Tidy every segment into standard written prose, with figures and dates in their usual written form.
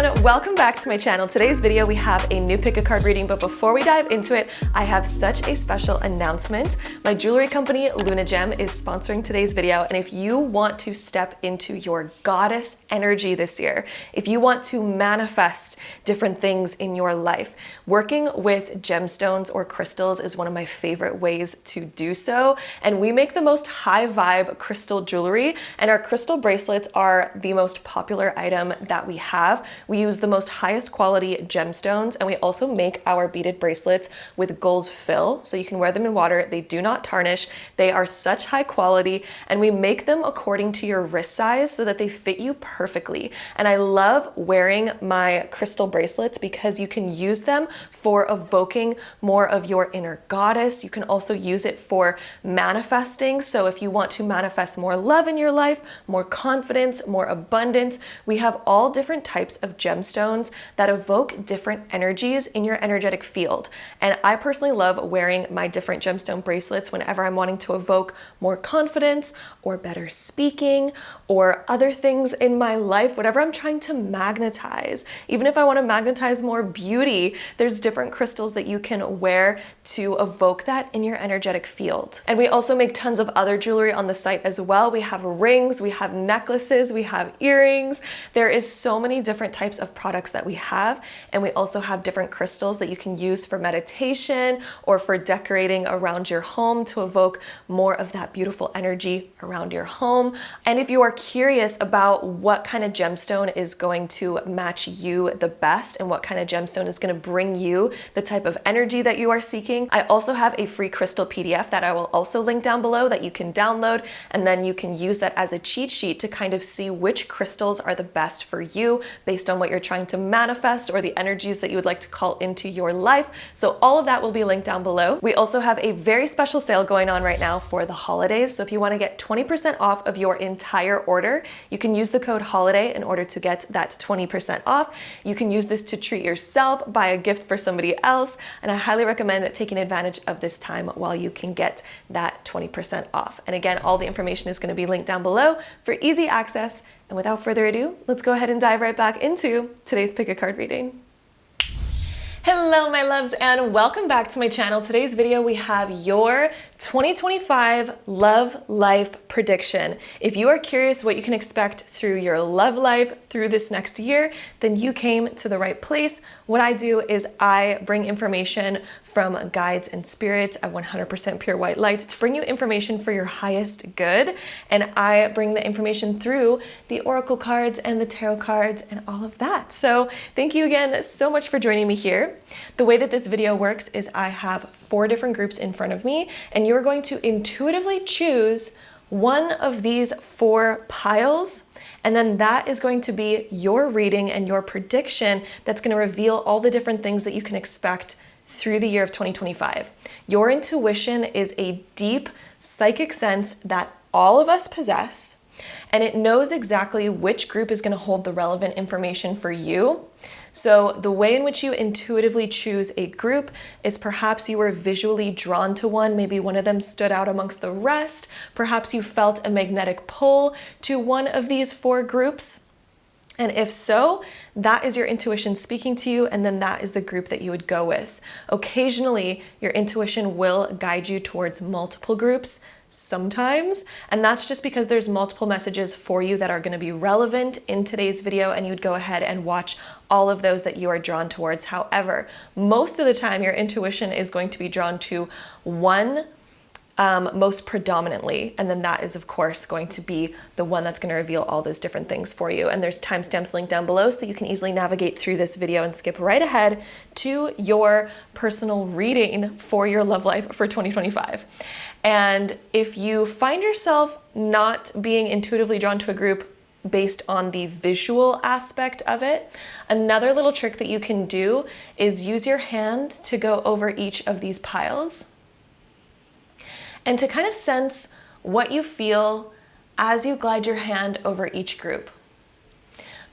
everyone, welcome back to my channel. Today's video we have a new pick a card reading, but before we dive into it, I have such a special announcement. My jewelry company Luna Gem is sponsoring today's video, and if you want to step into your goddess energy this year, if you want to manifest different things in your life, working with gemstones or crystals is one of my favorite ways to do so, and we make the most high vibe crystal jewelry, and our crystal bracelets are the most popular item that we have. We use the most highest quality gemstones, and we also make our beaded bracelets with gold fill, so you can wear them in water. They do not tarnish. They are such high quality, and we make them according to your wrist size so that they fit you perfectly. And I love wearing my crystal bracelets because you can use them for evoking more of your inner goddess. You can also use it for manifesting. So if you want to manifest more love in your life, more confidence, more abundance, we have all different types of gemstones that evoke different energies in your energetic field. And I personally love wearing my different gemstone bracelets whenever I'm wanting to evoke more confidence or better speaking or other things in my life, whatever I'm trying to magnetize. Even if I want to magnetize more beauty, there's different crystals that you can wear to evoke that in your energetic field. And we also make tons of other jewelry on the site as well. We have rings, we have necklaces, we have earrings. There is so many different types of products that we have, and we also have different crystals that you can use for meditation or for decorating around your home to evoke more of that beautiful energy around your home. And if you are curious about what kind of gemstone is going to match you the best and what kind of gemstone is going to bring you the type of energy that you are seeking, I also have a free crystal PDF that I will also link down below that you can download, and then you can use that as a cheat sheet to kind of see which crystals are the best for you based on what you're trying to manifest or the energies that you would like to call into your life. So all of that will be linked down below. We also have a very special sale going on right now for the holidays. So if you want to get 20% off of your entire order, you can use the code HOLIDAY in order to get that 20% off. You can use this to treat yourself, buy a gift for somebody else, and I highly recommend taking advantage of this time while you can get that 20% off. And again, all the information is going to be linked down below for easy access. And without further ado, let's go ahead and dive right back into today's pick a card reading. Hello my loves, and welcome back to my channel. Today's video we have your 2025 love life prediction. If you are curious what you can expect through your love life through this next year, then you came to the right place. What I do is I bring information from guides and spirits at 100% pure white light to bring you information for your highest good, and I bring the information through the oracle cards and the tarot cards and all of that. So thank you again so much for joining me here. The way that this video works is I have 4 different groups in front of me, and you're going to intuitively choose one of these 4 piles, and then that is going to be your reading and your prediction that's going to reveal all the different things that you can expect through the year of 2025. Your intuition is a deep psychic sense that all of us possess, and it knows exactly which group is going to hold the relevant information for you. So the way in which you intuitively choose a group is perhaps you were visually drawn to one, maybe one of them stood out amongst the rest, perhaps you felt a magnetic pull to one of these 4 groups. And if so, that is your intuition speaking to you, and then that is the group that you would go with. Occasionally, your intuition will guide you towards multiple groups sometimes, and that's just because there's multiple messages for you that are going to be relevant in today's video, and you'd go ahead and watch all of those that you are drawn towards. However, most of the time your intuition is going to be drawn to one most predominantly, and then that is of course going to be the one that's going to reveal all those different things for you. And there's timestamps linked down below so that you can easily navigate through this video and skip right ahead to your personal reading for your love life for 2025. And if you find yourself not being intuitively drawn to a group based on the visual aspect of it, another little trick that you can do is use your hand to go over each of these piles and to kind of sense what you feel as you glide your hand over each group.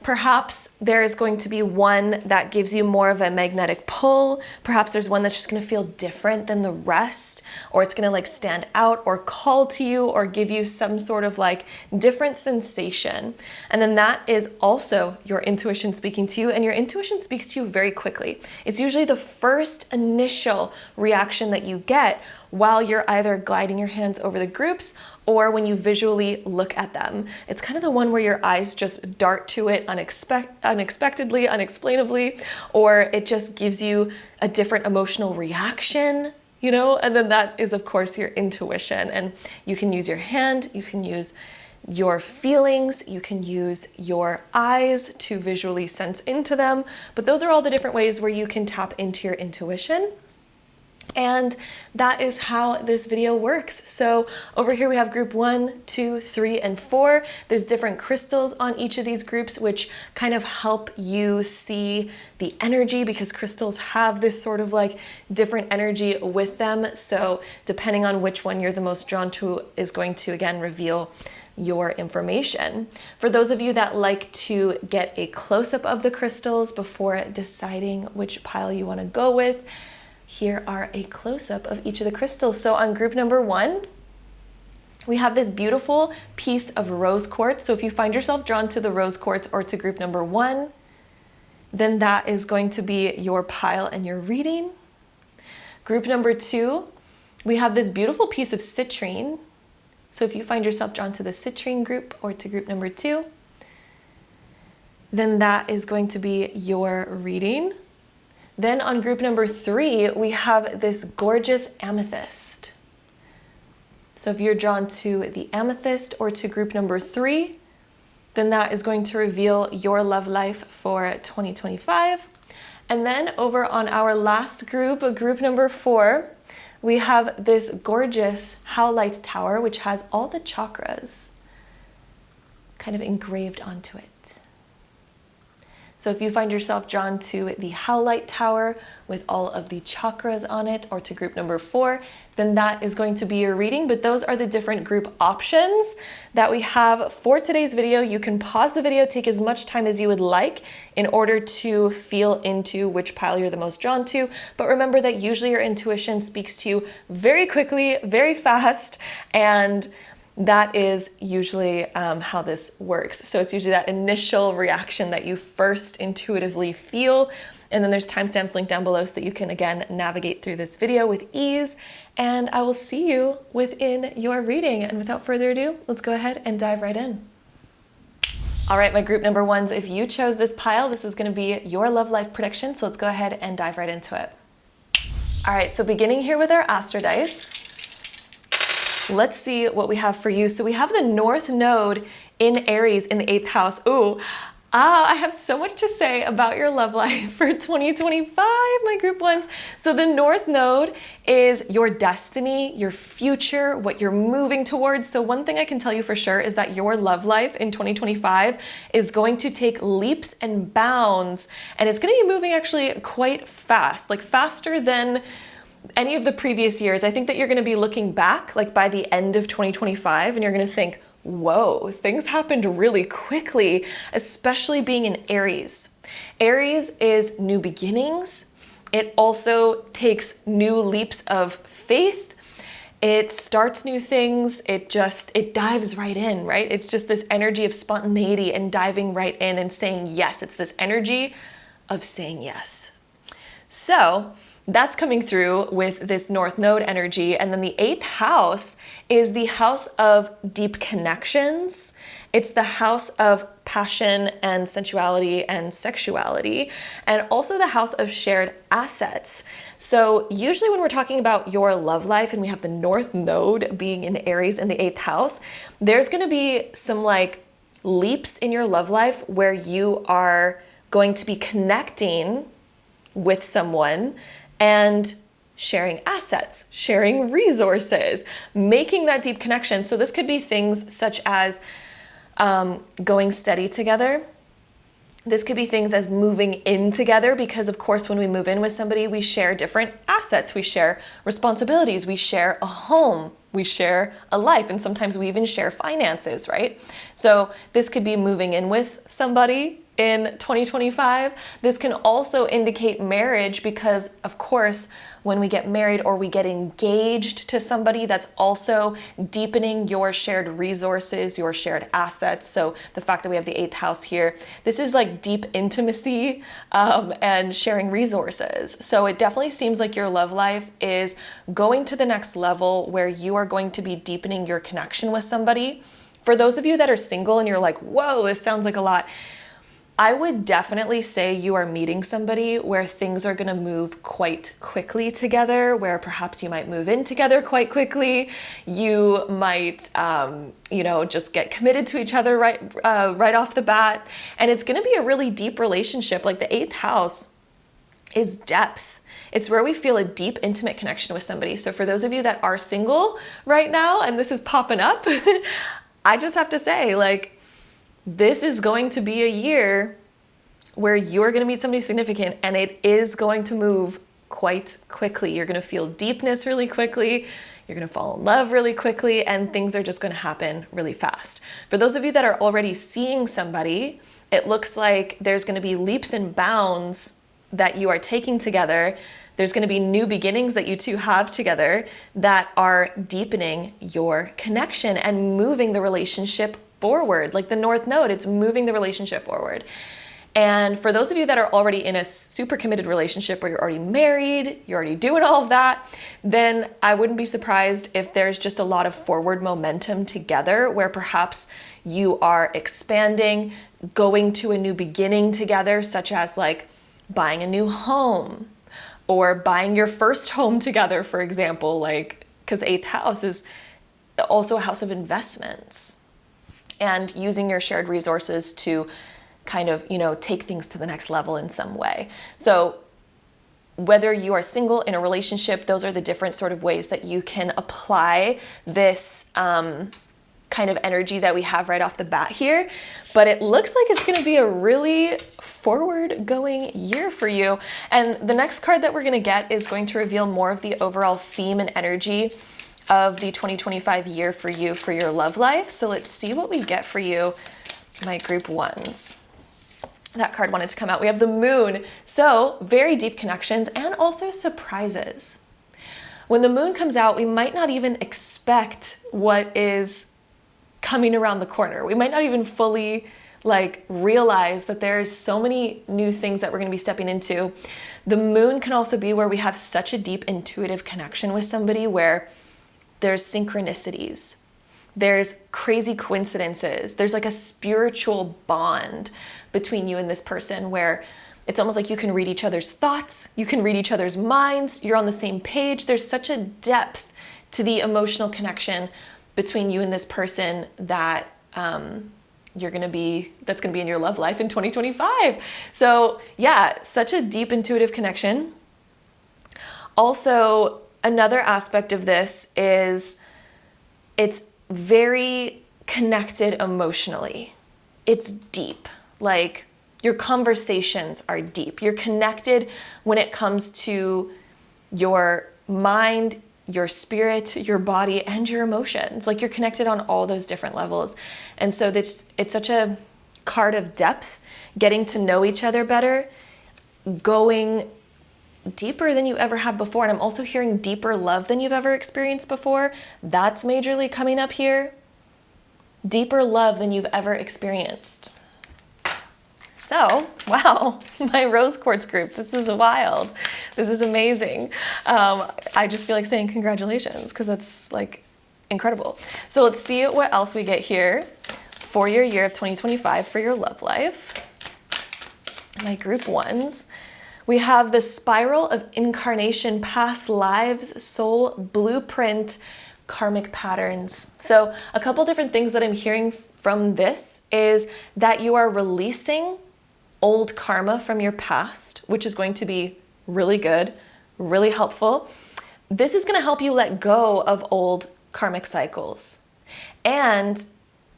Perhaps there is going to be one that gives you more of a magnetic pull. Perhaps there's one that's just gonna feel different than the rest, or it's gonna like stand out or call to you or give you some sort of like different sensation. And then that is also your intuition speaking to you, and your intuition speaks to you very quickly. It's usually the first initial reaction that you get while you're either gliding your hands over the groups or when you visually look at them. It's kind of the one where your eyes just dart to it unexpectedly, unexplainably, or it just gives you a different emotional reaction, you know? And then that is, of course, your intuition. And you can use your hand, you can use your feelings, you can use your eyes to visually sense into them, but those are all the different ways where you can tap into your intuition. And that is how this video works. So over here we have group 1, 2, 3, and 4. There's different crystals on each of these groups, which kind of help you see the energy, because crystals have this sort of like different energy with them. So depending on which one you're the most drawn to is going to, again, reveal your information. For those of you that like to get a close-up of the crystals before deciding which pile you want to go with, here are a close-up of each of the crystals. So on group number 1, we have this beautiful piece of rose quartz. So if you find yourself drawn to the rose quartz or to group number 1, then that is going to be your pile and your reading. Group number 2, we have this beautiful piece of citrine. So if you find yourself drawn to the citrine group or to group number 2, then that is going to be your reading. Then on group number 3, we have this gorgeous amethyst. So if you're drawn to the amethyst or to group number 3, then that is going to reveal your love life for 2025. And then over on our last group, group number 4, we have this gorgeous Howlite tower, which has all the chakras kind of engraved onto it. So if you find yourself drawn to the Howlite tower with all of the chakras on it, or to group number 4, then that is going to be your reading. But those are the different group options that we have for today's video. You can pause the video, take as much time as you would like in order to feel into which pile you're the most drawn to. But remember that usually your intuition speaks to you very quickly, very fast, and that is usually how this works. So it's usually that initial reaction that you first intuitively feel. And then there's timestamps linked down below so that you can, again, navigate through this video with ease. And I will see you within your reading. And without further ado, let's go ahead and dive right in. All right, my group number 1s, if you chose this pile, this is going to be your love life prediction. So let's go ahead and dive right into it. All right, so beginning here with our Astro Dice, let's see what we have for you. So we have the North Node in Aries in the 8th house. Ooh, I have so much to say about your love life for 2025, my group 1s. So the North Node is your destiny, your future, what you're moving towards. So one thing I can tell you for sure is that your love life in 2025 is going to take leaps and bounds, and it's going to be moving actually quite fast, like faster than any of the previous years. I think that you're going to be looking back like by the end of 2025 and you're going to think, whoa, things happened really quickly, especially being in Aries. Aries is new beginnings. It also takes new leaps of faith. It starts new things. It dives right in, right? It's just this energy of spontaneity and diving right in and saying yes. It's this energy of saying yes. So that's coming through with this North Node energy. And then the 8th house is the house of deep connections. It's the house of passion and sensuality and sexuality, and also the house of shared assets. So usually when we're talking about your love life and we have the North Node being in Aries in the 8th house, there's going to be some like leaps in your love life where you are going to be connecting with someone and sharing assets, sharing resources, making that deep connection. So this could be things such as going steady together. This could be things as moving in together, because of course when we move in with somebody, we share different assets, we share responsibilities, we share a home, we share a life, and sometimes we even share finances, right? So this could be moving in with somebody in 2025. This can also indicate marriage because, of course, when we get married or we get engaged to somebody, that's also deepening your shared resources, your shared assets. So the fact that we have the 8th house here, this is like deep intimacy and sharing resources. So it definitely seems like your love life is going to the next level where you are going to be deepening your connection with somebody. For those of you that are single and you're like, whoa, this sounds like a lot, I would definitely say you are meeting somebody where things are going to move quite quickly together, where perhaps you might move in together quite quickly. You might, just get committed to each other right off the bat. And it's going to be a really deep relationship. Like the 8th house is depth. It's where we feel a deep, intimate connection with somebody. So for those of you that are single right now, and this is popping up, I just have to say, like, this is going to be a year where you're going to meet somebody significant and it is going to move quite quickly. You're going to feel deepness really quickly. You're going to fall in love really quickly and things are just going to happen really fast. For those of you that are already seeing somebody, it looks like there's going to be leaps and bounds that you are taking together. There's going to be new beginnings that you two have together that are deepening your connection and moving the relationship forward. Like the North Node, it's moving the relationship forward. And for those of you that are already in a super committed relationship where you're already married, you're already doing all of that, then I wouldn't be surprised if there's just a lot of forward momentum together where perhaps you are expanding, going to a new beginning together, such as like buying a new home or buying your first home together, for example, like, because 8th house is also a house of investments. And using your shared resources to kind of, take things to the next level in some way. So whether you are single in a relationship, those are the different sort of ways that you can apply this kind of energy that we have right off the bat here. But it looks like it's going to be a really forward-going year for you. And the next card that we're going to get is going to reveal more of the overall theme and energy of the 2025 year for you, for your love life. So let's see what we get for you, my group ones. That card wanted to come out. We have the moon. So very deep connections and also surprises. When the moon comes out, we might not even expect what is coming around the corner. We might not even fully realize that there's so many new things that we're going to be stepping into. The moon can also be where we have such a deep intuitive connection with somebody where there's synchronicities, there's crazy coincidences, there's like a spiritual bond between you and this person where it's almost like you can read each other's thoughts, you can read each other's minds, you're on the same page. There's such a depth to the emotional connection between you and this person that that's going to be in your love life in 2025. So yeah, such a deep intuitive connection. Also, another aspect of this is it's very connected emotionally. It's deep. Like your conversations are deep. You're connected when it comes to your mind, your spirit, your body, and your emotions. Like you're connected on all those different levels. And so it's such a card of depth, getting to know each other better, going deeper than you ever have before. And I'm also hearing deeper love than you've ever experienced before. That's majorly coming up here. Deeper love than you've ever experienced. So, wow, my rose quartz group, this is wild. This is amazing. I just feel like saying congratulations because that's like incredible. So let's see what else we get here for your year of 2025 for your love life. My group ones. We have the spiral of incarnation, past lives, soul blueprint, karmic patterns. So a couple different things that I'm hearing from this is that you are releasing old karma from your past, which is going to be really good, really helpful. This is going to help you let go of old karmic cycles. And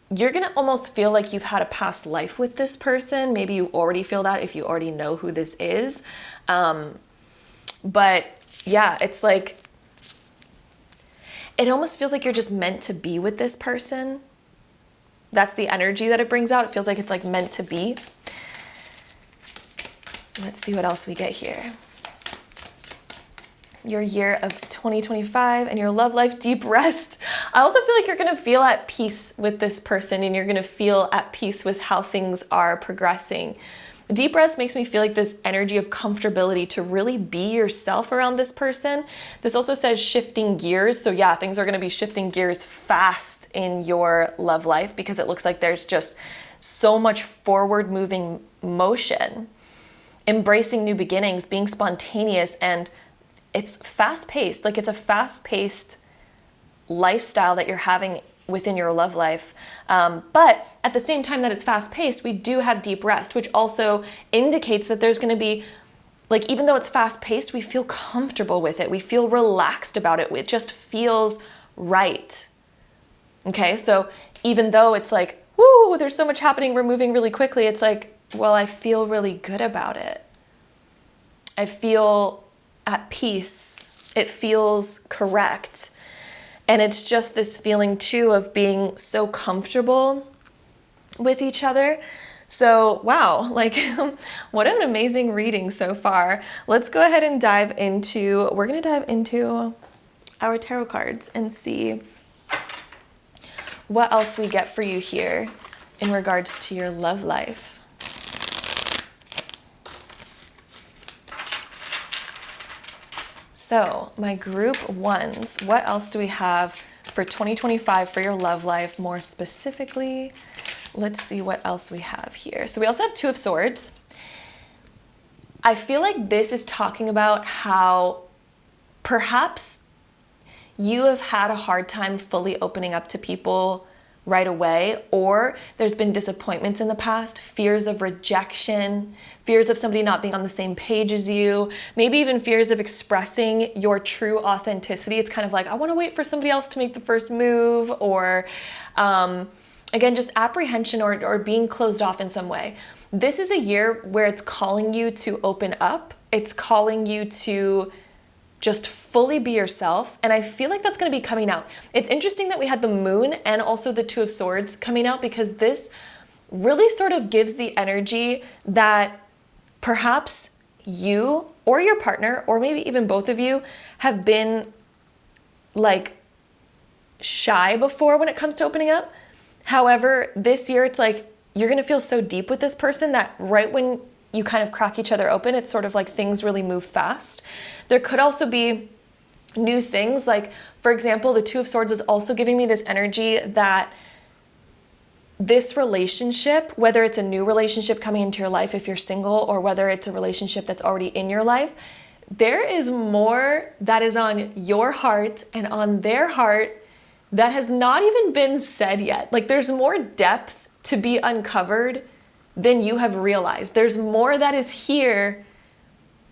you're going to almost feel like you've had a past life with this person. Maybe you already feel that if you already know who this is. But yeah, it's like, it almost feels like you're just meant to be with this person. That's the energy that it brings out. It feels like it's like meant to be. Let's see what else we get here. Your year of 2025 and your love life, deep rest. I also feel like you're gonna feel at peace with this person, and you're gonna feel at peace with how things are progressing. Deep rest makes me feel like this energy of comfortability to really be yourself around this person. This also says shifting gears. So yeah, things are gonna be shifting gears fast in your love life because it looks like there's just so much forward moving motion. Embracing new beginnings, being spontaneous, and it's fast-paced. Like, it's a fast-paced lifestyle that you're having within your love life. But at the same time that it's fast-paced, we do have deep rest, which also indicates that there's gonna be, like, even though it's fast-paced, we feel comfortable with it. We feel relaxed about it. It just feels right. Okay, so even though it's like, woo, there's so much happening, we're moving really quickly, it's like, well, I feel really good about it. I feel at peace. It feels correct. And it's just this feeling too of being so comfortable with each other. So, wow, like what an amazing reading so far. Let's go ahead and we're gonna dive into our tarot cards and see what else we get for you here in regards to your love life. So, my group ones, what else do we have for 2025 for your love life more specifically? Let's see what else we have here. So we also have Two of Swords. I feel like this is talking about how perhaps you have had a hard time fully opening up to people right away, or there's been disappointments in the past, fears of rejection, fears of somebody not being on the same page as you, maybe even fears of expressing your true authenticity. It's kind of like, I want to wait for somebody else to make the first move, or again, just apprehension or being closed off in some way. This is a year where it's calling you to open up. It's calling you to just fully be yourself. And I feel like that's going to be coming out. It's interesting that we had the Moon and also the Two of Swords coming out, because this really sort of gives the energy that perhaps you or your partner, or maybe even both of you, have been like shy before when it comes to opening up. However, this year it's like you're going to feel so deep with this person that right when you kind of crack each other open, it's sort of like things really move fast. There could also be new things. Like, for example, the Two of Swords is also giving me this energy that this relationship, whether it's a new relationship coming into your life if you're single, or whether it's a relationship that's already in your life, there is more that is on your heart and on their heart that has not even been said yet. Like, there's more depth to be uncovered than you have realized. There's more that is here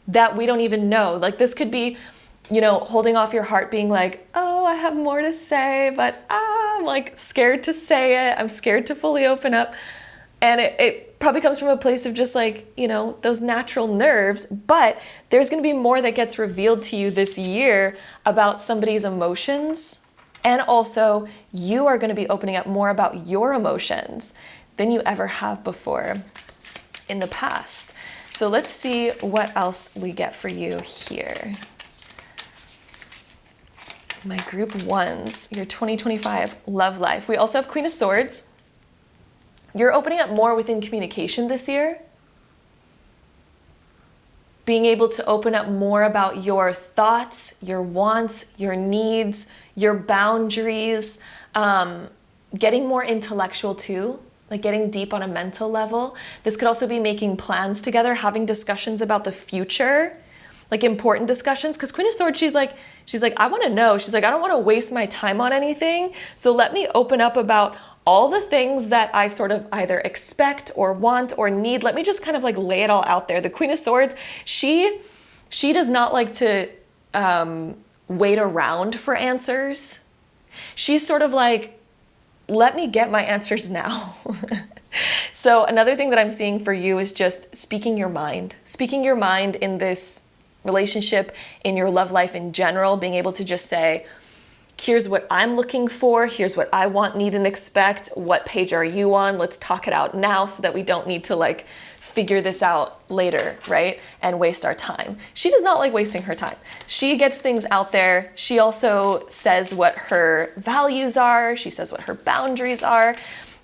that we don't even know. Like, this could be, you know, holding off your heart, being like, oh, I have more to say, but I'm like scared to say it. I'm scared to fully open up. And it probably comes from a place of just like, you know, those natural nerves, but there's gonna be more that gets revealed to you this year about somebody's emotions. And also you are gonna be opening up more about your emotions than you ever have before in the past. So let's see what else we get for you here. My group ones, your 2025 love life. We also have Queen of Swords. You're opening up more within communication this year. Being able to open up more about your thoughts, your wants, your needs, your boundaries, getting more intellectual too. Like getting deep on a mental level. This could also be making plans together, having discussions about the future, like important discussions. Because Queen of Swords, she's like, I want to know. She's like, I don't want to waste my time on anything. So let me open up about all the things that I sort of either expect or want or need. Let me just kind of like lay it all out there. The Queen of Swords, she does not like to wait around for answers. She's sort of like, let me get my answers now. So another thing that I'm seeing for you is just speaking your mind in this relationship, in your love life in general, being able to just say, here's what I'm looking for, here's what I want, need, and expect. What page are you on? Let's talk it out now so that we don't need to like figure this out later, right? And waste our time. She does not like wasting her time. She gets things out there. She also says what her values are. She says what her boundaries are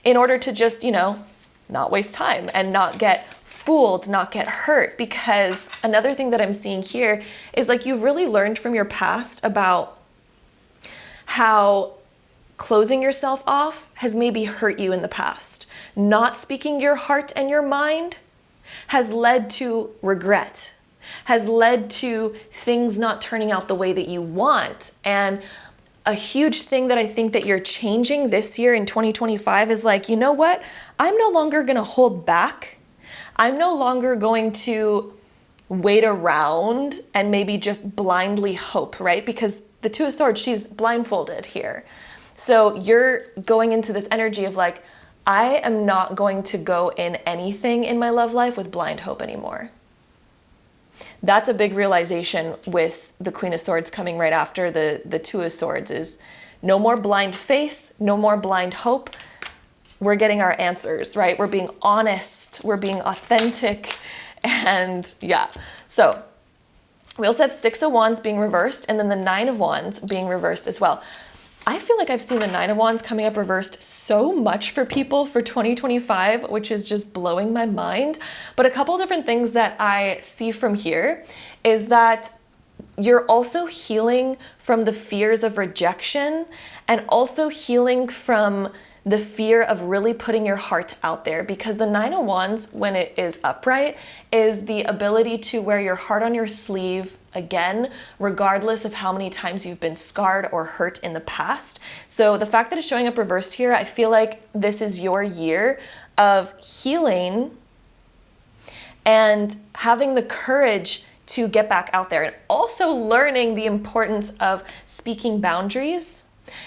in order to just, you know, not waste time and not get fooled, not get hurt. Because another thing that I'm seeing here is like you've really learned from your past about how closing yourself off has maybe hurt you in the past. Not speaking your heart and your mind has led to regret, has led to things not turning out the way that you want. And a huge thing that I think that you're changing this year in 2025 is like, you know what? I'm no longer going to hold back. I'm no longer going to wait around and maybe just blindly hope, right? Because the Two of Swords, she's blindfolded here. So you're going into this energy of like, I am not going to go in anything in my love life with blind hope anymore. That's a big realization with the Queen of Swords coming right after the Two of Swords is no more blind faith, no more blind hope. We're getting our answers, right? We're being honest, we're being authentic, and yeah. So we also have Six of Wands being reversed and then the Nine of Wands being reversed as well. I feel like I've seen the Nine of Wands coming up reversed so much for people for 2025, which is just blowing my mind. But a couple different things that I see from here is that you're also healing from the fears of rejection and also healing from the fear of really putting your heart out there, because the Nine of Wands, when it is upright, is the ability to wear your heart on your sleeve again, regardless of how many times you've been scarred or hurt in the past. So the fact that it's showing up reversed here, I feel like this is your year of healing and having the courage to get back out there, and also learning the importance of speaking boundaries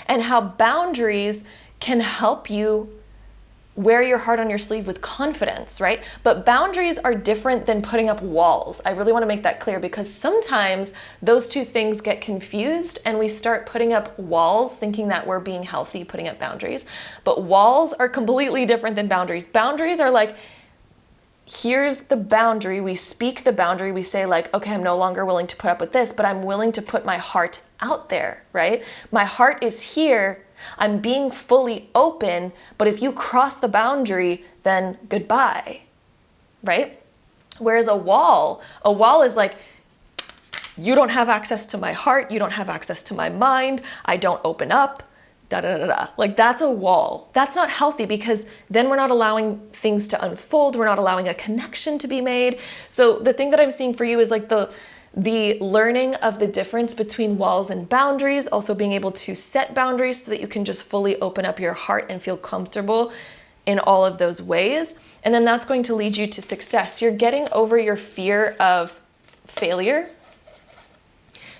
and how boundaries can help you wear your heart on your sleeve with confidence, right? But boundaries are different than putting up walls. I really want to make that clear, because sometimes those two things get confused and we start putting up walls thinking that we're being healthy, putting up boundaries. But walls are completely different than boundaries. Boundaries are like, here's the boundary, we speak the boundary, we say like, okay, I'm no longer willing to put up with this, but I'm willing to put my heart out there, right? My heart is here, I'm being fully open, but if you cross the boundary, then goodbye, right? Whereas a wall is like, you don't have access to my heart, you don't have access to my mind, I don't open up, da da da da. Like that's a wall. That's not healthy, because then we're not allowing things to unfold, we're not allowing a connection to be made. So the thing that I'm seeing for you is like the learning of the difference between walls and boundaries, also being able to set boundaries so that you can just fully open up your heart and feel comfortable in all of those ways. And then that's going to lead you to success. You're getting over your fear of failure.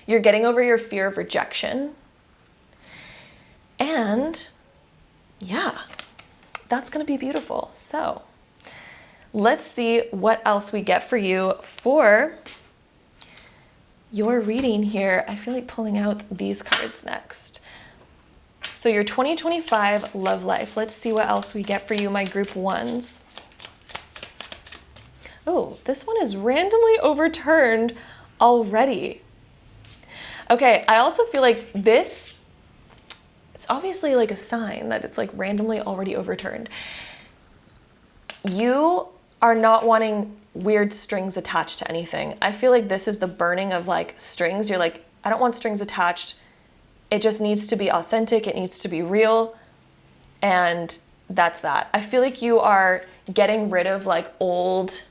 You're getting over your fear of rejection. And yeah, that's going to be beautiful. So let's see what else we get for you for your reading here. I feel like pulling out these cards next. So your 2025 love life. Let's see what else we get for you, my group ones. Oh, this one is randomly overturned already. Okay, I also feel like this, it's obviously like a sign that it's like randomly already overturned. You are not wanting weird strings attached to anything. I feel like this is the burning of like strings. You're like, I don't want strings attached. It just needs to be authentic. It needs to be real. And that's that. I feel like you are getting rid of like old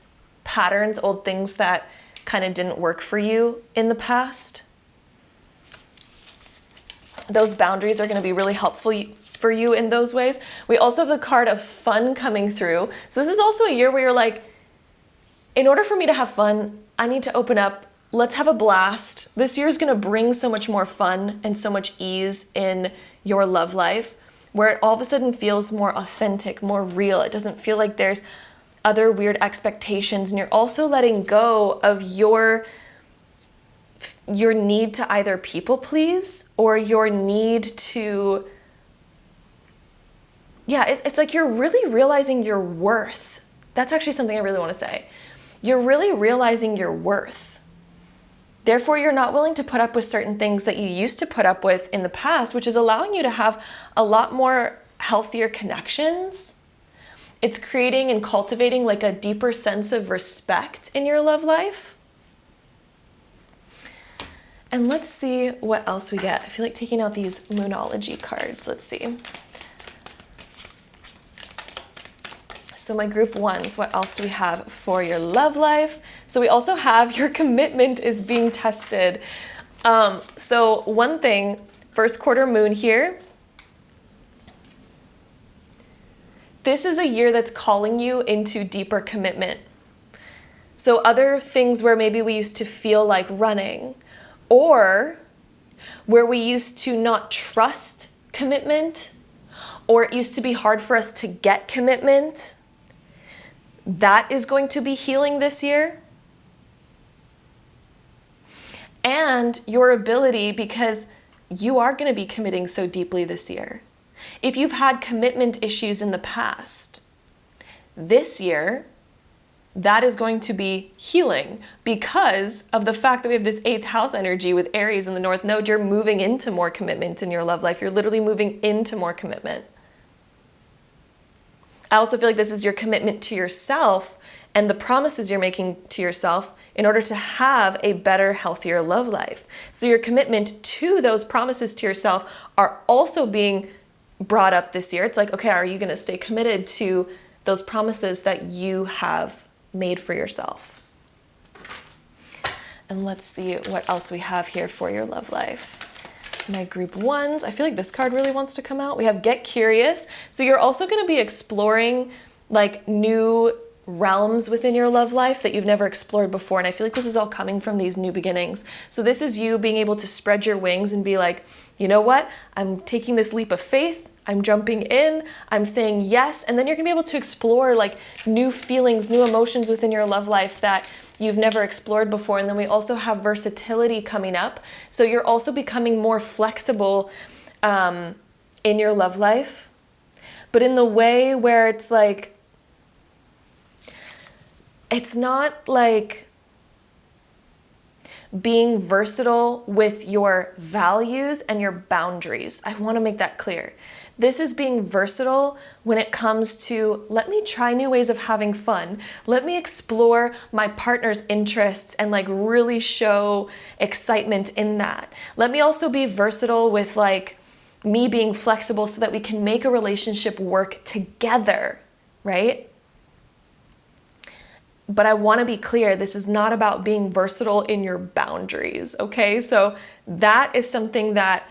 patterns, old things that kind of didn't work for you in the past. Those boundaries are going to be really helpful for you in those ways. We also have the card of fun coming through. So this is also a year where you're like, in order for me to have fun, I need to open up. Let's have a blast. This year is going to bring so much more fun and so much ease in your love life, where it all of a sudden feels more authentic, more real. It doesn't feel like there's other weird expectations, and you're also letting go of your need to either people please or your need to, yeah, it's like you're really realizing your worth That's actually something I really want to say. You're really realizing your worth. Therefore, you're not willing to put up with certain things that you used to put up with in the past, which is allowing you to have a lot more healthier connections. It's creating and cultivating like a deeper sense of respect in your love life. And let's see what else we get. I feel like taking out these Moonology cards. Let's see. So my group ones, what else do we have for your love life? So we also have your commitment is being tested. So one thing, first quarter moon here. This is a year that's calling you into deeper commitment. So other things where maybe we used to feel like running, or where we used to not trust commitment, or it used to be hard for us to get commitment, that is going to be healing this year. And your ability, because you are going to be committing so deeply this year. If you've had commitment issues in the past, this year, that is going to be healing because of the fact that we have this 8th house energy with Aries in the North Node. You're moving into more commitment in your love life. You're literally moving into more commitment. I also feel like this is your commitment to yourself and the promises you're making to yourself in order to have a better, healthier love life. So your commitment to those promises to yourself are also being brought up this year. It's like, okay, are you going to stay committed to those promises that you have made for yourself? And let's see what else we have here for your love life. My group ones, I feel like this card really wants to come out. We have Get Curious. So you're also going to be exploring like new realms within your love life that you've never explored before. And I feel like this is all coming from these new beginnings. So this is you being able to spread your wings and be like, you know what? I'm taking this leap of faith. I'm jumping in. I'm saying yes. And then you're going to be able to explore like new feelings, new emotions within your love life that you've never explored before. And then we also have versatility coming up. So you're also becoming more flexible in your love life, but in the way where it's like, it's not like being versatile with your values and your boundaries. I want to make that clear. This is being versatile when it comes to, let me try new ways of having fun. Let me explore my partner's interests and like really show excitement in that. Let me also be versatile with like me being flexible so that we can make a relationship work together, right? But I want to be clear, this is not about being versatile in your boundaries, okay? So that is something that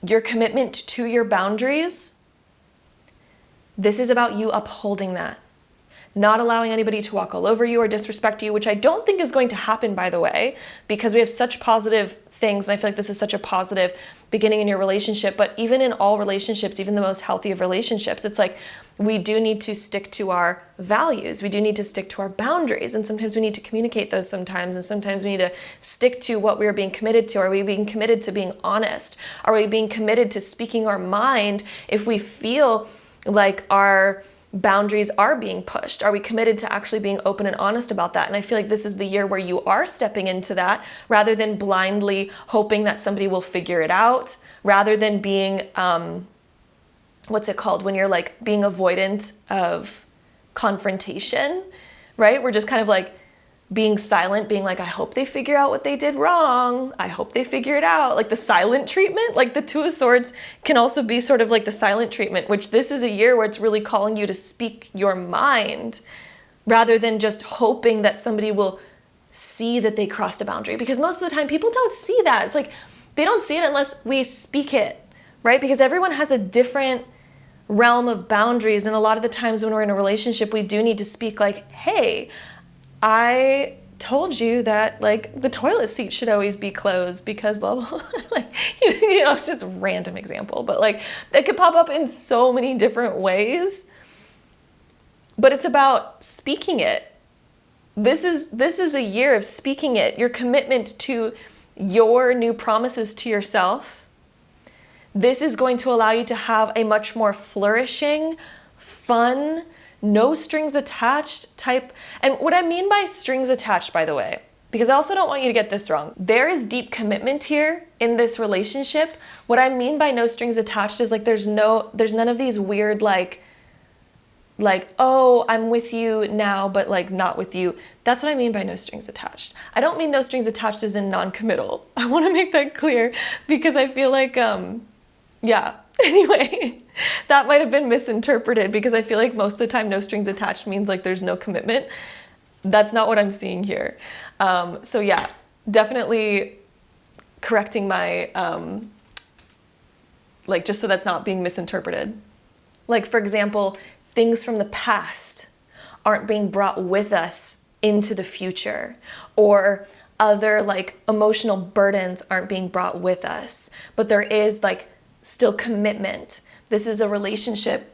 your commitment to your boundaries, this is about you upholding that. Not allowing anybody to walk all over you or disrespect you, which I don't think is going to happen, by the way, because we have such positive things. And I feel like this is such a positive beginning in your relationship. But even in all relationships, even the most healthy of relationships, it's like we do need to stick to our values. We do need to stick to our boundaries. And sometimes we need to communicate those sometimes. And sometimes we need to stick to what we are being committed to. Are we being committed to being honest? Are we being committed to speaking our mind if we feel like our boundaries are being pushed? Are we committed to actually being open and honest about that? And I feel like this is the year where you are stepping into that rather than blindly hoping that somebody will figure it out, rather than being, what's it called? When you're like being avoidant of confrontation, right? We're just kind of like being silent, being like, I hope they figure out what they did wrong. I hope they figure it out. Like the silent treatment, like the Two of Swords can also be sort of like the silent treatment, which this is a year where it's really calling you to speak your mind rather than just hoping that somebody will see that they crossed a boundary. Because most of the time people don't see that. It's like, they don't see it unless we speak it, right? Because everyone has a different realm of boundaries. And a lot of the times when we're in a relationship, we do need to speak like, hey, I told you that like the toilet seat should always be closed because blah, blah, blah. Like, you know, it's just a random example, but like it could pop up in so many different ways, but it's about speaking it. This is a year of speaking it, your commitment to your new promises to yourself. This is going to allow you to have a much more flourishing, fun, no strings attached type. And what I mean by strings attached, by the way, because I also don't want you to get this wrong. There is deep commitment here in this relationship. What I mean by no strings attached is like there's none of these weird like, oh, I'm with you now, but like not with you. That's what I mean by no strings attached. I don't mean no strings attached as in non-committal. I want to make that clear because I feel like, yeah, anyway, that might have been misinterpreted because I feel like most of the time no strings attached means like there's no commitment. That's not what I'm seeing here. So yeah, definitely correcting my, like just so that's not being misinterpreted. Like for example, things from the past aren't being brought with us into the future, or other like emotional burdens aren't being brought with us, but there is like still commitment. This is a relationship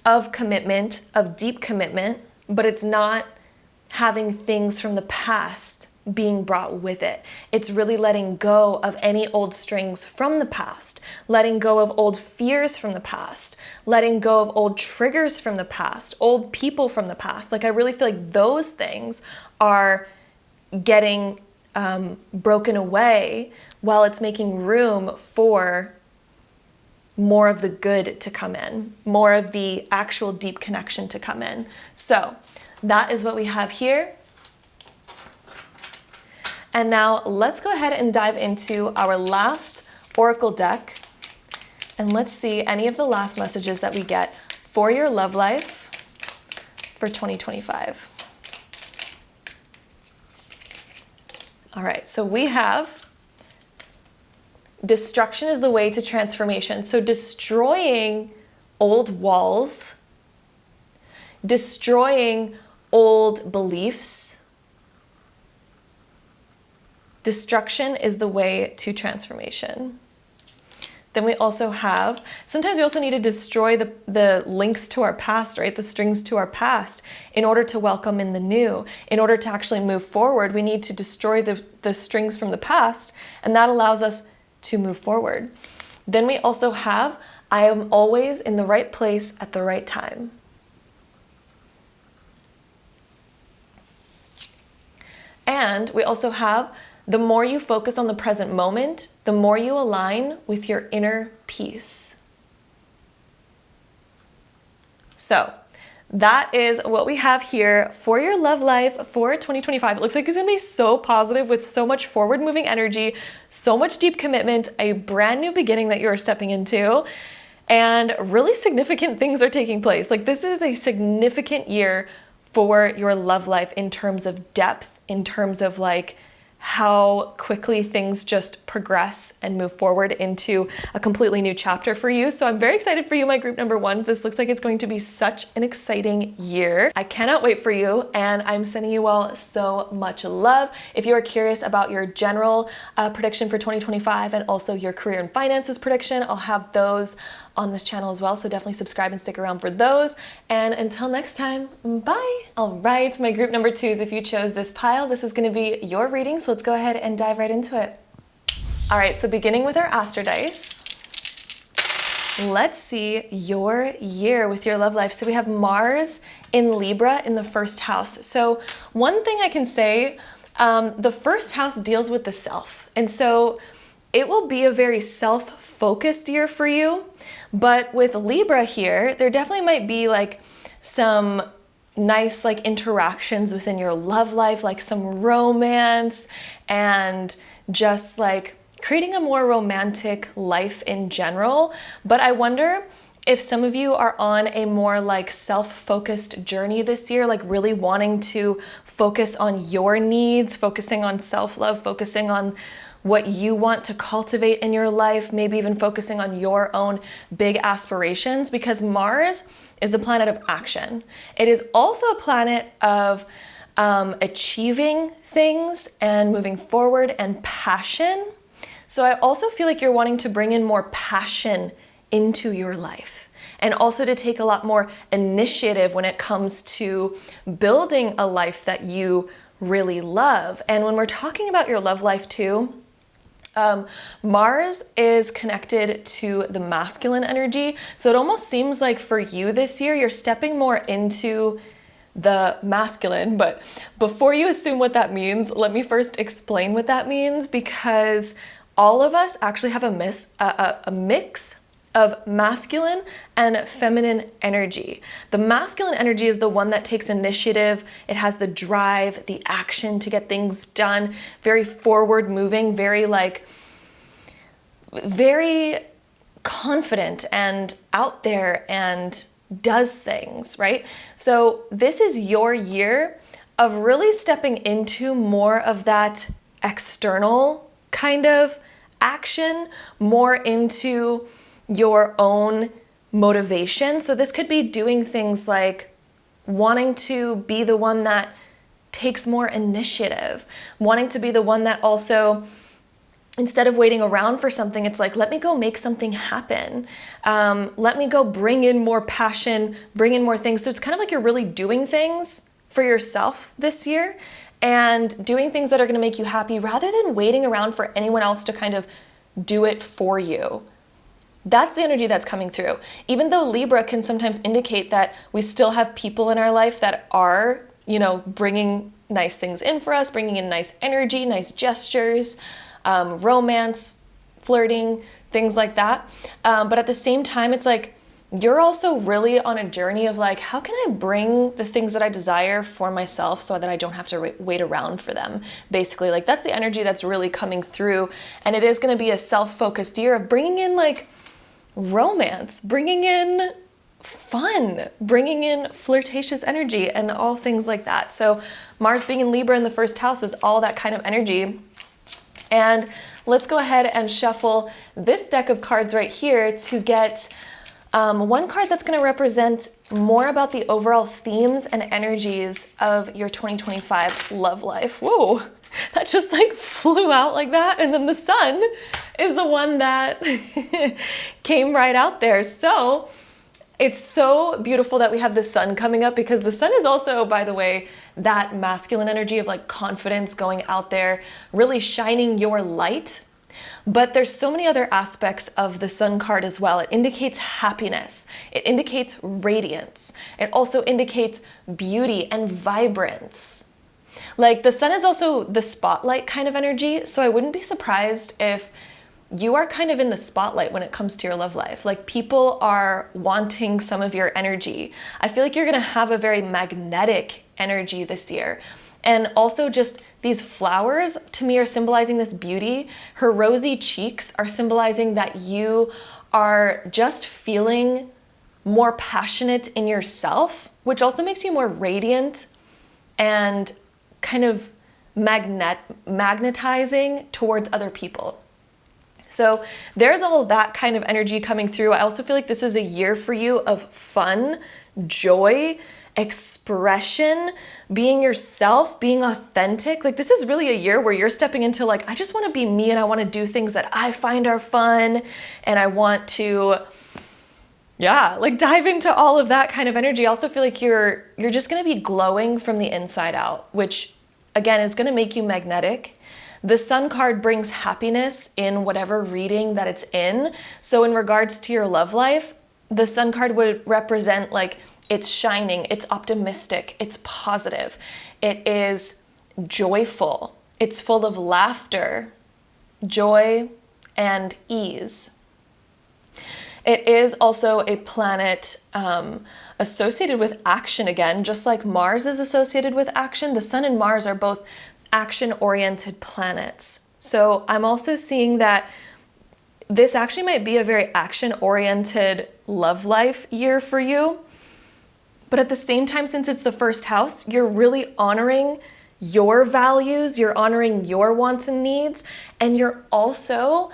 of commitment, of deep commitment, but it's not having things from the past being brought with it. It's really letting go of any old strings from the past, letting go of old fears from the past, letting go of old triggers from the past, old people from the past. Like I really feel like those things are getting broken away while it's making room for more of the good to come in, more of the actual deep connection to come in. So that is what we have here. And now let's go ahead and dive into our last oracle deck. And let's see any of the last messages that we get for your love life for 2025. All right, so we have destruction is the way to transformation. So destroying old walls, destroying old beliefs. Destruction is the way to transformation. Then we also have, sometimes we also need to destroy the links to our past, right? The strings to our past in order to welcome in the new. In order to actually move forward, we need to destroy the strings from the past, and that allows us to move forward. Then we also have, I am always in the right place at the right time. And we also have, the more you focus on the present moment, the more you align with your inner peace. So that is what we have here for your love life for 2025. It looks like it's gonna be so positive with so much forward moving energy, so much deep commitment, a brand new beginning that you are stepping into, and really significant things are taking place. Like this is a significant year for your love life in terms of depth, in terms of like how quickly things just progress and move forward into a completely new chapter for you. So I'm very excited for you, my group number one. This looks like it's going to be such an exciting year. I cannot wait for you, and I'm sending you all so much love. If you are curious about your general prediction for 2025 and also your career and finances prediction, I'll have those on this channel as well, so definitely subscribe and stick around for those. And until next time, bye. All right, my group number twos, if you chose this pile, this is gonna be your reading, so let's go ahead and dive right into it. All right, so beginning with our Astro Dice, let's see your year with your love life. So we have Mars in Libra in the first house. So one thing I can say, the first house deals with the self. And so it will be a very self-focused year for you. But with Libra here, there definitely might be like some nice like interactions within your love life, like some romance and just like creating a more romantic life in general. But I wonder if some of you are on a more like self-focused journey this year, like really wanting to focus on your needs, focusing on self-love, focusing on what you want to cultivate in your life, maybe even focusing on your own big aspirations, because Mars is the planet of action. It is also a planet of achieving things and moving forward and passion. So I also feel like you're wanting to bring in more passion into your life, and also to take a lot more initiative when it comes to building a life that you really love. And when we're talking about your love life too, Mars is connected to the masculine energy. So it almost seems like for you this year, you're stepping more into the masculine. But before you assume what that means, let me first explain what that means, because all of us actually have a mix of masculine and feminine energy. The masculine energy is the one that takes initiative. It has the drive, the action to get things done, very forward moving, very confident and out there and does things, right? So this is your year of really stepping into more of that external kind of action, more into your own motivation. So this could be doing things like wanting to be the one that takes more initiative, wanting to be the one that also, instead of waiting around for something, it's like, let me go make something happen. Let me go bring in more passion, bring in more things. So it's kind of like you're really doing things for yourself this year and doing things that are going to make you happy rather than waiting around for anyone else to kind of do it for you. That's the energy that's coming through. Even though Libra can sometimes indicate that we still have people in our life that are, bringing nice things in for us, bringing in nice energy, nice gestures, romance, flirting, things like that. But at the same time, it's like you're also really on a journey of like, how can I bring the things that I desire for myself so that I don't have to wait around for them? Basically, like that's the energy that's really coming through. And it is going to be a self-focused year of bringing in like romance, bringing in fun, bringing in flirtatious energy and all things like that. So Mars being in Libra in the first house is all that kind of energy. And let's go ahead and shuffle this deck of cards right here to get one card that's going to represent more about the overall themes and energies of your 2025 love life. Whoa, that just like flew out like that. And then the sun is the one that came right out there. So it's so beautiful that we have the sun coming up, because the sun is also, by the way, that masculine energy of like confidence, going out there, really shining your light. But there's so many other aspects of the sun card as well. It indicates happiness. It indicates radiance. It also indicates beauty and vibrance. Like the sun is also the spotlight kind of energy. So I wouldn't be surprised if you are kind of in the spotlight when it comes to your love life. Like people are wanting some of your energy. I feel like you're gonna have a very magnetic energy this year. And also just these flowers to me are symbolizing this beauty. Her rosy cheeks are symbolizing that you are just feeling more passionate in yourself, which also makes you more radiant and kind of magnetizing towards other people. So there's all that kind of energy coming through. I also feel like this is a year for you of fun, joy, expression, being yourself, being authentic. Like this is really a year where you're stepping into like, I just want to be me and I want to do things that I find are fun and I want to, like dive into all of that kind of energy. I also feel like you're just going to be glowing from the inside out, which again is going to make you magnetic. The sun card brings happiness in whatever reading that it's in. So in regards to your love life, the sun card would represent like it's shining, it's optimistic, it's positive, it is joyful, it's full of laughter, joy, and ease. It is also a planet associated with action again, just like Mars is associated with action. The sun and Mars are both action-oriented planets. So I'm also seeing that this actually might be a very action-oriented love life year for you. But at the same time, since it's the first house, you're really honoring your values, you're honoring your wants and needs, and you're also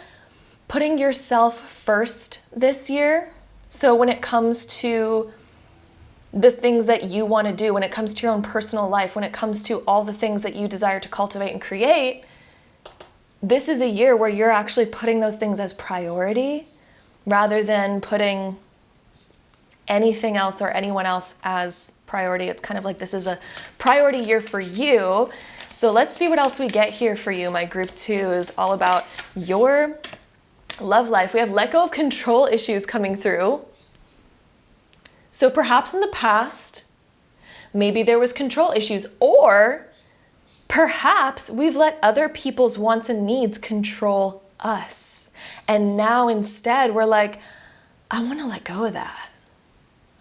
putting yourself first this year. So when it comes to the things that you want to do, when it comes to your own personal life, when it comes to all the things that you desire to cultivate and create, this is a year where you're actually putting those things as priority rather than putting anything else or anyone else as priority. It's kind of like this is a priority year for you. So let's see what else we get here for you. My group 2 is all about your love life. We have let go of control issues coming through. So perhaps in the past, maybe there was control issues, or perhaps we've let other people's wants and needs control us. And now instead we're like, I want to let go of that.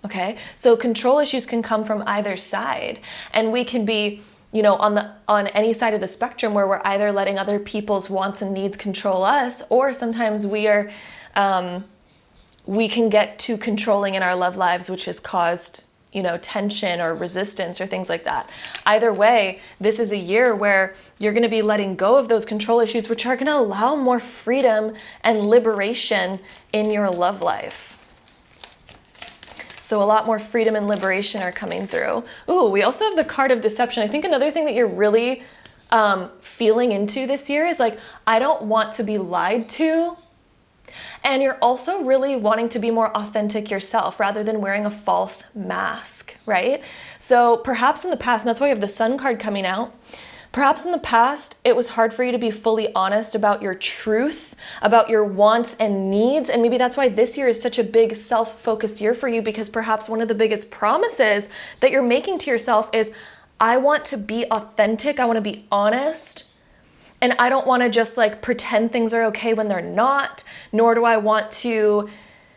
Okay? So control issues can come from either side, and we can be, you know, on any side of the spectrum where we're either letting other people's wants and needs control us, or sometimes we are we can get too controlling in our love lives, which has caused, you know, tension or resistance or things like that. Either way, this is a year where you're going to be letting go of those control issues, which are going to allow more freedom and liberation in your love life. So a lot more freedom and liberation are coming through. Ooh, we also have the card of deception. I think another thing that you're really feeling into this year is like, I don't want to be lied to. And you're also really wanting to be more authentic yourself rather than wearing a false mask, right? So perhaps in the past, and that's why we have the Sun card coming out, perhaps in the past, it was hard for you to be fully honest about your truth, about your wants and needs. And maybe that's why this year is such a big self-focused year for you, because perhaps one of the biggest promises that you're making to yourself is, I want to be authentic, I want to be honest. And I don't want to just like pretend things are okay when they're not, nor do I want to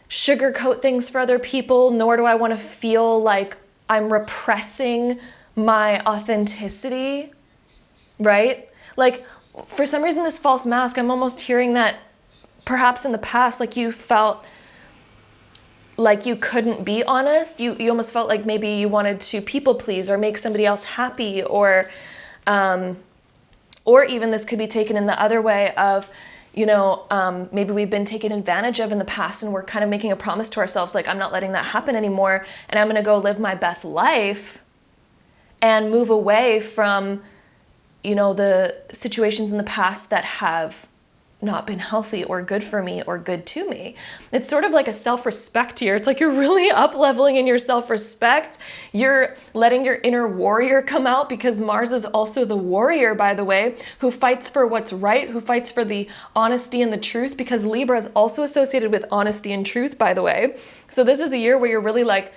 sugarcoat things for other people, nor do I want to feel like I'm repressing my authenticity, right? Like for some reason, this false mask, I'm almost hearing that perhaps in the past, like you felt like you couldn't be honest. You almost felt like maybe you wanted to people please or make somebody else happy, or even this could be taken in the other way of, you know, maybe we've been taken advantage of in the past and we're kind of making a promise to ourselves, like, I'm not letting that happen anymore, and I'm going to go live my best life and move away from, you know, the situations in the past that have not been healthy or good for me or good to me. It's sort of like a self-respect year. It's like you're really up-leveling in your self-respect. You're letting your inner warrior come out, because Mars is also the warrior, by the way, who fights for what's right, who fights for the honesty and the truth, because Libra is also associated with honesty and truth, by the way. So this is a year where you're really like,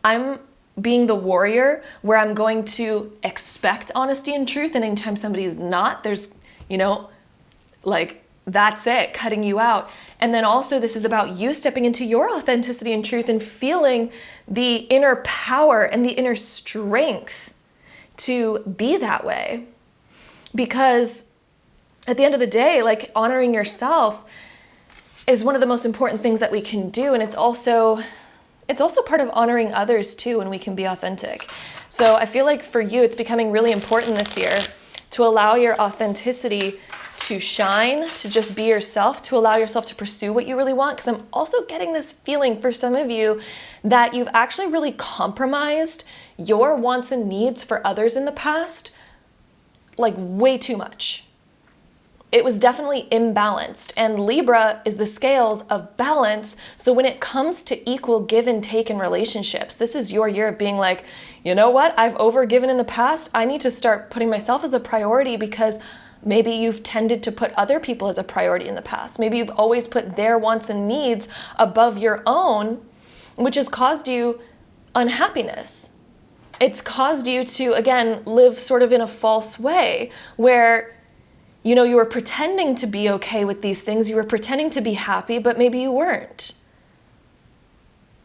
I'm being the warrior, where I'm going to expect honesty and truth, and anytime somebody is not, there's, you know, like, that's it, cutting you out. And then also this is about you stepping into your authenticity and truth and feeling the inner power and the inner strength to be that way. Because at the end of the day, like, honoring yourself is one of the most important things that we can do. And it's also part of honoring others too, when we can be authentic. So I feel like for you, it's becoming really important this year to allow your authenticity to shine, to just be yourself, to allow yourself to pursue what you really want. Because I'm also getting this feeling for some of you that you've actually really compromised your wants and needs for others in the past, like way too much. It was definitely imbalanced, and Libra is the scales of balance. So when it comes to equal give and take in relationships, this is your year of being like, you know what? I've overgiven in the past. I need to start putting myself as a priority, because maybe you've tended to put other people as a priority in the past. Maybe you've always put their wants and needs above your own, which has caused you unhappiness. It's caused you to, again, live sort of in a false way where, you know, you were pretending to be okay with these things. You were pretending to be happy, but maybe you weren't.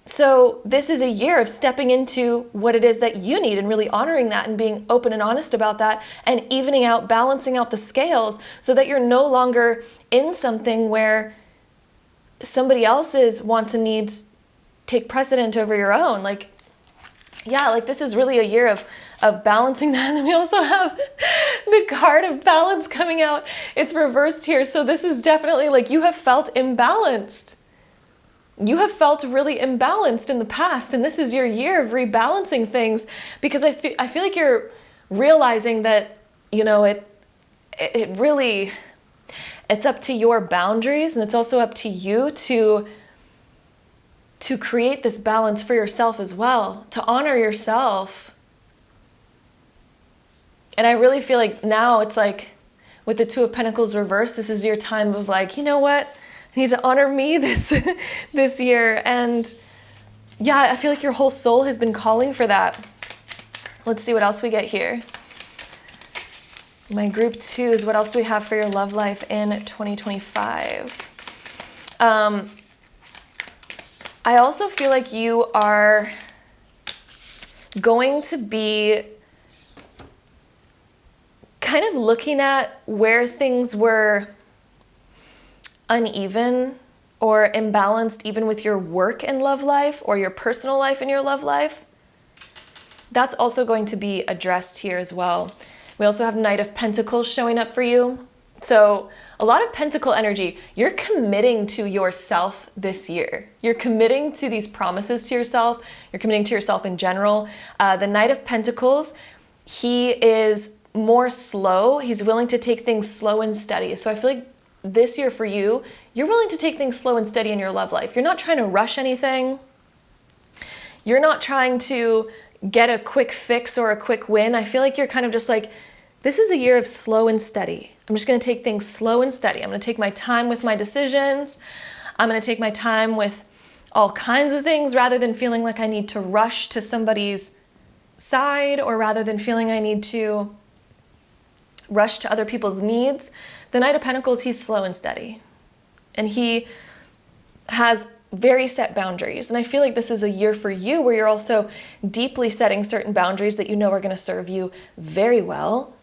So this is a year of stepping into what it is that you need and really honoring that and being open and honest about that and evening out, balancing out the scales so that you're no longer in something where somebody else's wants and needs take precedent over your own. Like, yeah, like this is really a year of balancing that. And then we also have the card of balance coming out. It's reversed here. So this is definitely like you have felt imbalanced. You have felt really imbalanced in the past, and this is your year of rebalancing things, because I feel like you're realizing that, you know, it really, it's up to your boundaries, and it's also up to you to create this balance for yourself as well, to honor yourself And I really feel like now it's like with the Two of Pentacles reversed, this is your time of like, you know what? I need to honor me this year. And yeah, I feel like your whole soul has been calling for that. Let's see what else we get here. My group 2s, what else do we have for your love life in 2025? I also feel like you are going to be kind of looking at where things were uneven or imbalanced, even with your work and love life or your personal life and your love life. That's also going to be addressed here as well. We also have Knight of Pentacles showing up for you. So a lot of pentacle energy. You're committing to yourself this year. You're committing to these promises to yourself. You're committing to yourself in general. The Knight of Pentacles, he is more slow. He's willing to take things slow and steady. So I feel like this year for you, you're willing to take things slow and steady in your love life. You're not trying to rush anything. You're not trying to get a quick fix or a quick win. I feel like you're kind of just like, this is a year of slow and steady. I'm just going to take things slow and steady. I'm going to take my time with my decisions. I'm going to take my time with all kinds of things rather than feeling like I need to rush to somebody's side or rather than feeling I need to rush to other people's needs. The Knight of Pentacles, he's slow and steady. And he has very set boundaries. And I feel like this is a year for you where you're also deeply setting certain boundaries that you know are going to serve you very well.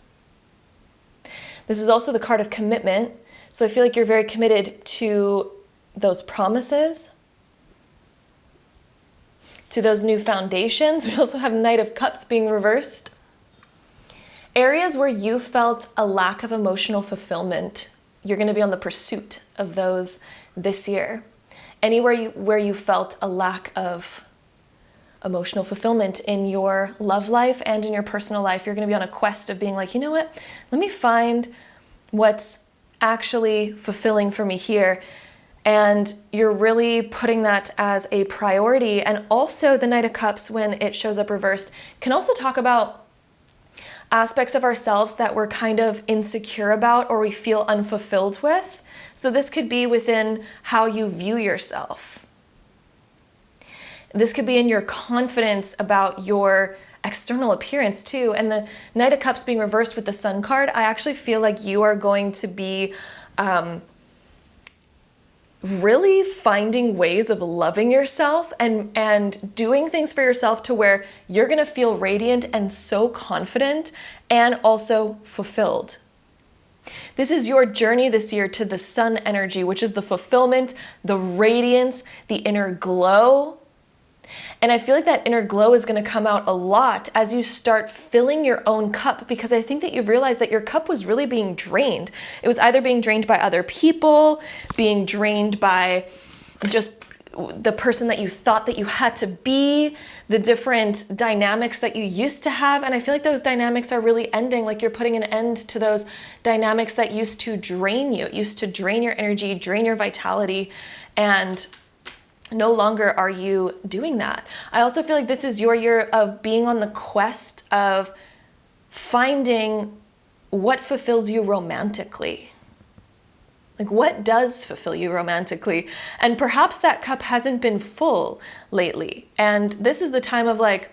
This is also the card of commitment. So I feel like you're very committed to those promises, to those new foundations. We also have Knight of Cups being reversed. Areas where you felt a lack of emotional fulfillment, you're going to be on the pursuit of those this year. Anywhere where you felt a lack of emotional fulfillment in your love life and in your personal life, you're going to be on a quest of being like, you know what? Let me find what's actually fulfilling for me here. And you're really putting that as a priority. And also the Knight of Cups, when it shows up reversed, can also talk about aspects of ourselves that we're kind of insecure about or we feel unfulfilled with. So this could be within how you view yourself. This could be in your confidence about your external appearance too. And the Knight of Cups being reversed with the Sun card, I actually feel like you are going to be really finding ways of loving yourself and doing things for yourself to where you're going to feel radiant and so confident and also fulfilled. This is your journey this year to the Sun energy, which is the fulfillment, the radiance, the inner glow. And I feel like that inner glow is going to come out a lot as you start filling your own cup, because I think that you've realized that your cup was really being drained. It was either being drained by other people, being drained by just the person that you thought that you had to be, the different dynamics that you used to have. And I feel like those dynamics are really ending, like you're putting an end to those dynamics that used to drain you, used to drain your energy, drain your vitality, and no longer are you doing that. I also feel like this is your year of being on the quest of finding what fulfills you romantically. Like, what does fulfill you romantically? And perhaps that cup hasn't been full lately. And this is the time of like,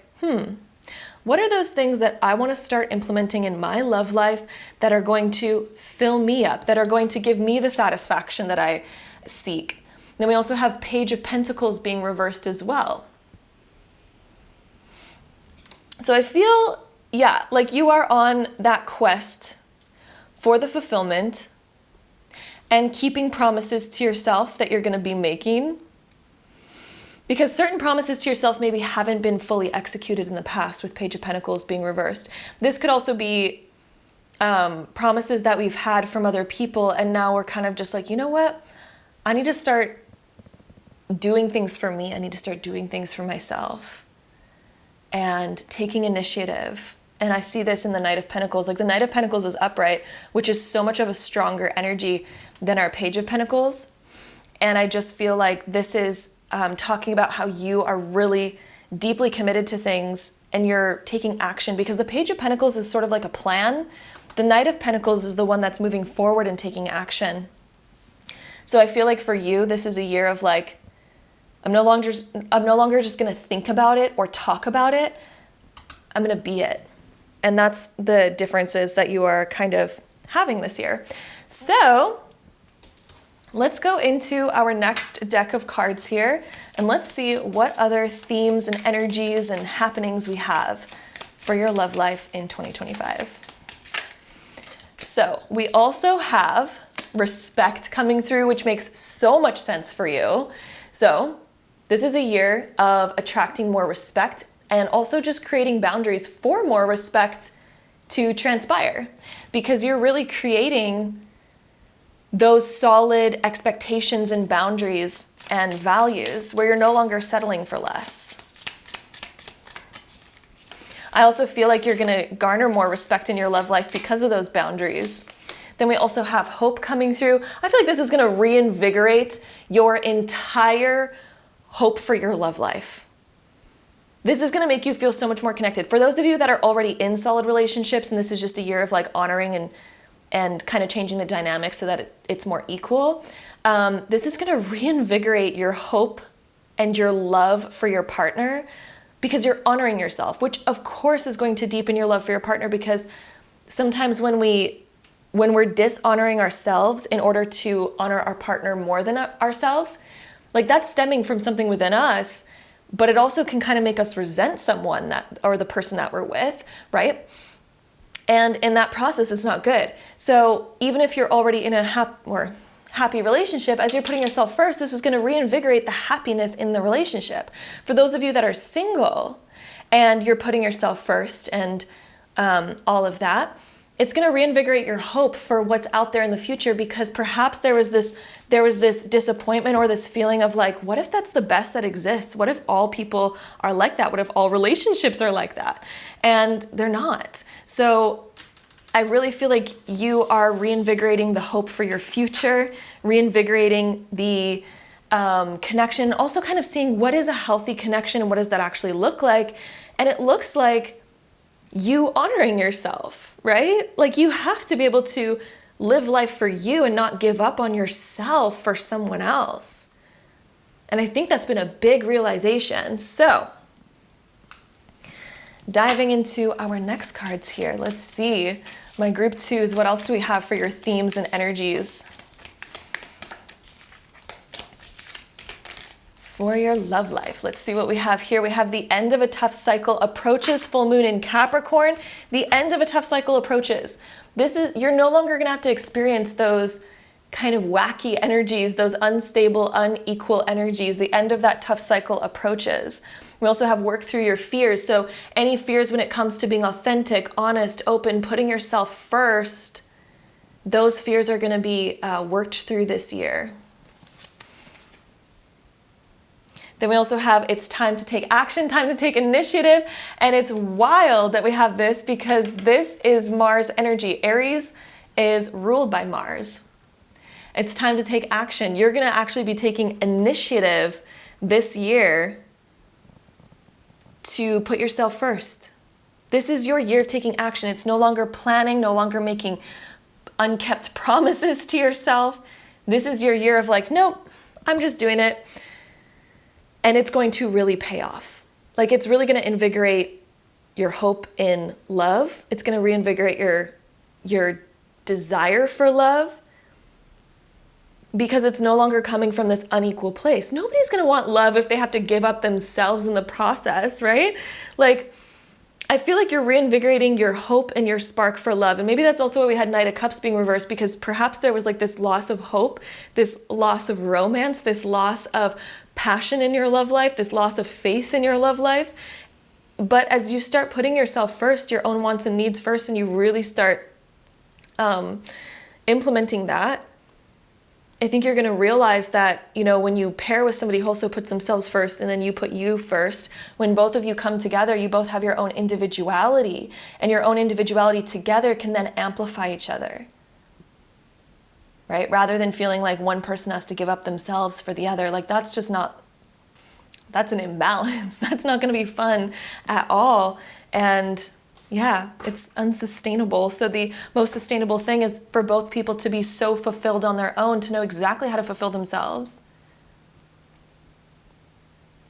what are those things that I want to start implementing in my love life that are going to fill me up, that are going to give me the satisfaction that I seek? Then we also have Page of Pentacles being reversed as well. So I feel, yeah, like you are on that quest for the fulfillment and keeping promises to yourself that you're going to be making. Because certain promises to yourself maybe haven't been fully executed in the past with Page of Pentacles being reversed. This could also be promises that we've had from other people, and now we're kind of just like, you know what? I need to start doing things for me. I need to start doing things for myself and taking initiative. And I see this in the Knight of Pentacles. Like the Knight of Pentacles is upright, which is so much of a stronger energy than our Page of Pentacles. And I just feel like this is talking about how you are really deeply committed to things and you're taking action, because the Page of Pentacles is sort of like a plan. The Knight of Pentacles is the one that's moving forward and taking action. So I feel like for you, this is a year of like, I'm no longer just going to think about it or talk about it. I'm going to be it. And that's the differences that you are kind of having this year. So let's go into our next deck of cards here, and let's see what other themes and energies and happenings we have for your love life in 2025. So we also have respect coming through, which makes so much sense for you. So this is a year of attracting more respect and also just creating boundaries for more respect to transpire, because you're really creating those solid expectations and boundaries and values where you're no longer settling for less. I also feel like you're going to garner more respect in your love life because of those boundaries. Then we also have hope coming through. I feel like this is going to reinvigorate your entire hope for your love life. This is going to make you feel so much more connected. For those of you that are already in solid relationships, and this is just a year of like honoring and kind of changing the dynamics so that it's more equal, this is going to reinvigorate your hope and your love for your partner, because you're honoring yourself, which of course is going to deepen your love for your partner, because sometimes when we're dishonoring ourselves in order to honor our partner more than ourselves, like that's stemming from something within us, but it also can kind of make us resent someone or the person that we're with, right? And in that process, it's not good. So even if you're already in a happy relationship, as you're putting yourself first, this is going to reinvigorate the happiness in the relationship. For those of you that are single and you're putting yourself first and all of that, it's going to reinvigorate your hope for what's out there in the future, because perhaps there was this disappointment or this feeling of like, what if that's the best that exists? What if all people are like that? What if all relationships are like that? And they're not. So I really feel like you are reinvigorating the hope for your future, reinvigorating the connection, also kind of seeing what is a healthy connection and what does that actually look like. And it looks like you honoring yourself, right? Like you have to be able to live life for you and not give up on yourself for someone else. And I think that's been a big realization. So diving into our next cards here, let's see. My group twos, what else do we have for your themes and energies for your love life? Let's see what we have here. We have the end of a tough cycle approaches, full moon in Capricorn. The end of a tough cycle approaches. You're no longer going to have to experience those kind of wacky energies, those unstable, unequal energies. The end of that tough cycle approaches. We also have work through your fears. So any fears when it comes to being authentic, honest, open, putting yourself first, those fears are going to be worked through this year. Then we also have it's time to take action, time to take initiative. And it's wild that we have this, because this is Mars energy. Aries is ruled by Mars. It's time to take action. You're going to actually be taking initiative this year to put yourself first. This is your year of taking action. It's no longer planning, no longer making unkept promises to yourself. This is your year of like, nope, I'm just doing it. And it's going to really pay off. Like it's really going to invigorate your hope in love. It's going to reinvigorate your desire for love, because it's no longer coming from this unequal place. Nobody's going to want love if they have to give up themselves in the process, right? Like, I feel like you're reinvigorating your hope and your spark for love. And maybe that's also why we had Knight of Cups being reversed, because perhaps there was like this loss of hope, this loss of romance, this loss of passion in your love life, this loss of faith in your love life. But as you start putting yourself first, your own wants and needs first, and you really start implementing that, I think you're going to realize that, you know, when you pair with somebody who also puts themselves first and then you put you first, when both of you come together, you both have your own individuality, and your own individuality together can then amplify each other, right? Rather than feeling like one person has to give up themselves for the other. Like that's just not that's an imbalance. That's not going to be fun at all. And yeah, it's unsustainable. So the most sustainable thing is for both people to be so fulfilled on their own, to know exactly how to fulfill themselves.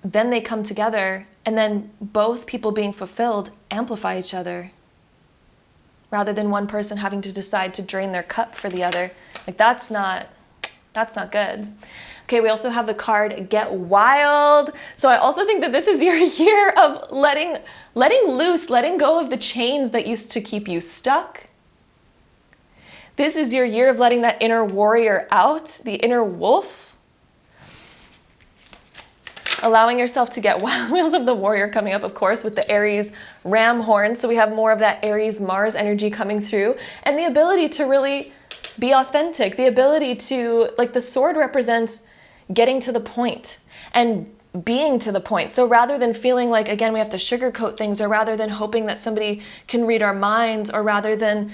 Then they come together, and then both people being fulfilled amplify each other, rather than one person having to decide to drain their cup for the other. Like that's not good. Okay, we also have the card Get Wild. So I also think that this is your year of letting loose, letting go of the chains that used to keep you stuck. This is your year of letting that inner warrior out, the inner wolf. Allowing yourself to get wild. We also have the warrior coming up, of course, with the Aries ram horn. So we have more of that Aries Mars energy coming through, and the ability to really be authentic, the ability to, like the sword represents getting to the point and being to the point. So rather than feeling like, again, we have to sugarcoat things, or rather than hoping that somebody can read our minds, or rather than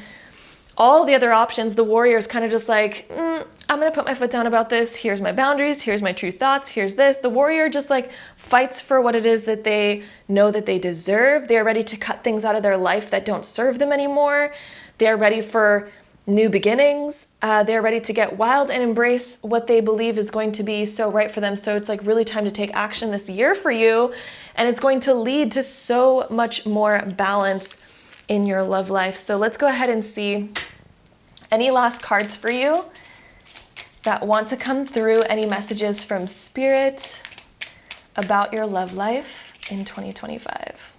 all the other options, the warrior is kind of just like, I'm going to put my foot down about this. Here's my boundaries. Here's my true thoughts. Here's this. The warrior just like fights for what it is that they know that they deserve. They're ready to cut things out of their life that don't serve them anymore. They're ready for new beginnings. They're ready to get wild and embrace what they believe is going to be so right for them. So it's like really time to take action this year for you. And it's going to lead to so much more balance in your love life. So let's go ahead and see any last cards for you that want to come through, any messages from Spirit about your love life in 2025.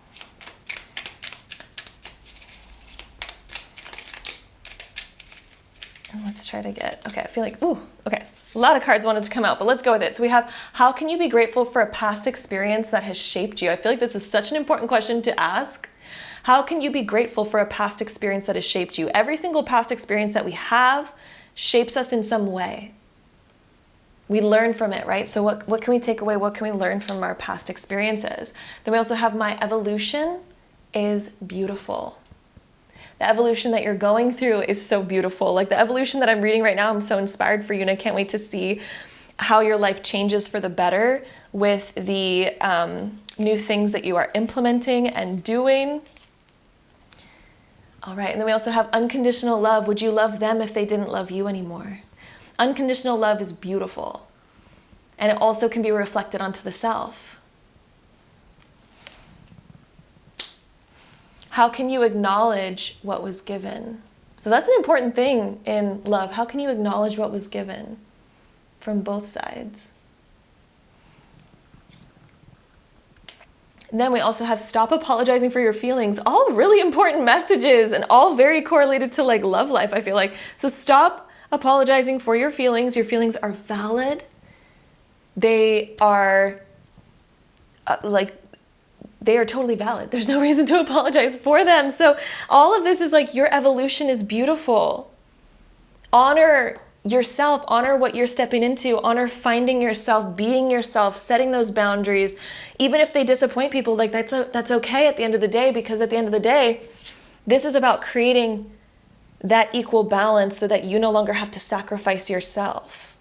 And let's try to get, okay, I feel like, okay. A lot of cards wanted to come out, but let's go with it. So we have, how can you be grateful for a past experience that has shaped you? I feel like this is such an important question to ask. How can you be grateful for a past experience that has shaped you? Every single past experience that we have shapes us in some way. We learn from it, right? So what can we take away? What can we learn from our past experiences? Then we also have my evolution is beautiful. The evolution that you're going through is so beautiful. Like the evolution that I'm reading right now, I'm so inspired for you, and I can't wait to see how your life changes for the better with the new things that you are implementing and doing. All right, and then we also have unconditional love. Would you love them if they didn't love you anymore? Unconditional love is beautiful, and it also can be reflected onto the self. How can you acknowledge what was given? So that's an important thing in love. How can you acknowledge what was given from both sides? And then we also have stop apologizing for your feelings. All really important messages, and all very correlated to like love life, I feel like. So stop apologizing for your feelings. Your feelings are valid. They are they are totally valid. There's no reason to apologize for them. So all of this is like, your evolution is beautiful. Honor yourself, honor what you're stepping into, honor finding yourself, being yourself, setting those boundaries. Even if they disappoint people, like that's okay at the end of the day, because at the end of the day, this is about creating that equal balance so that you no longer have to sacrifice yourself.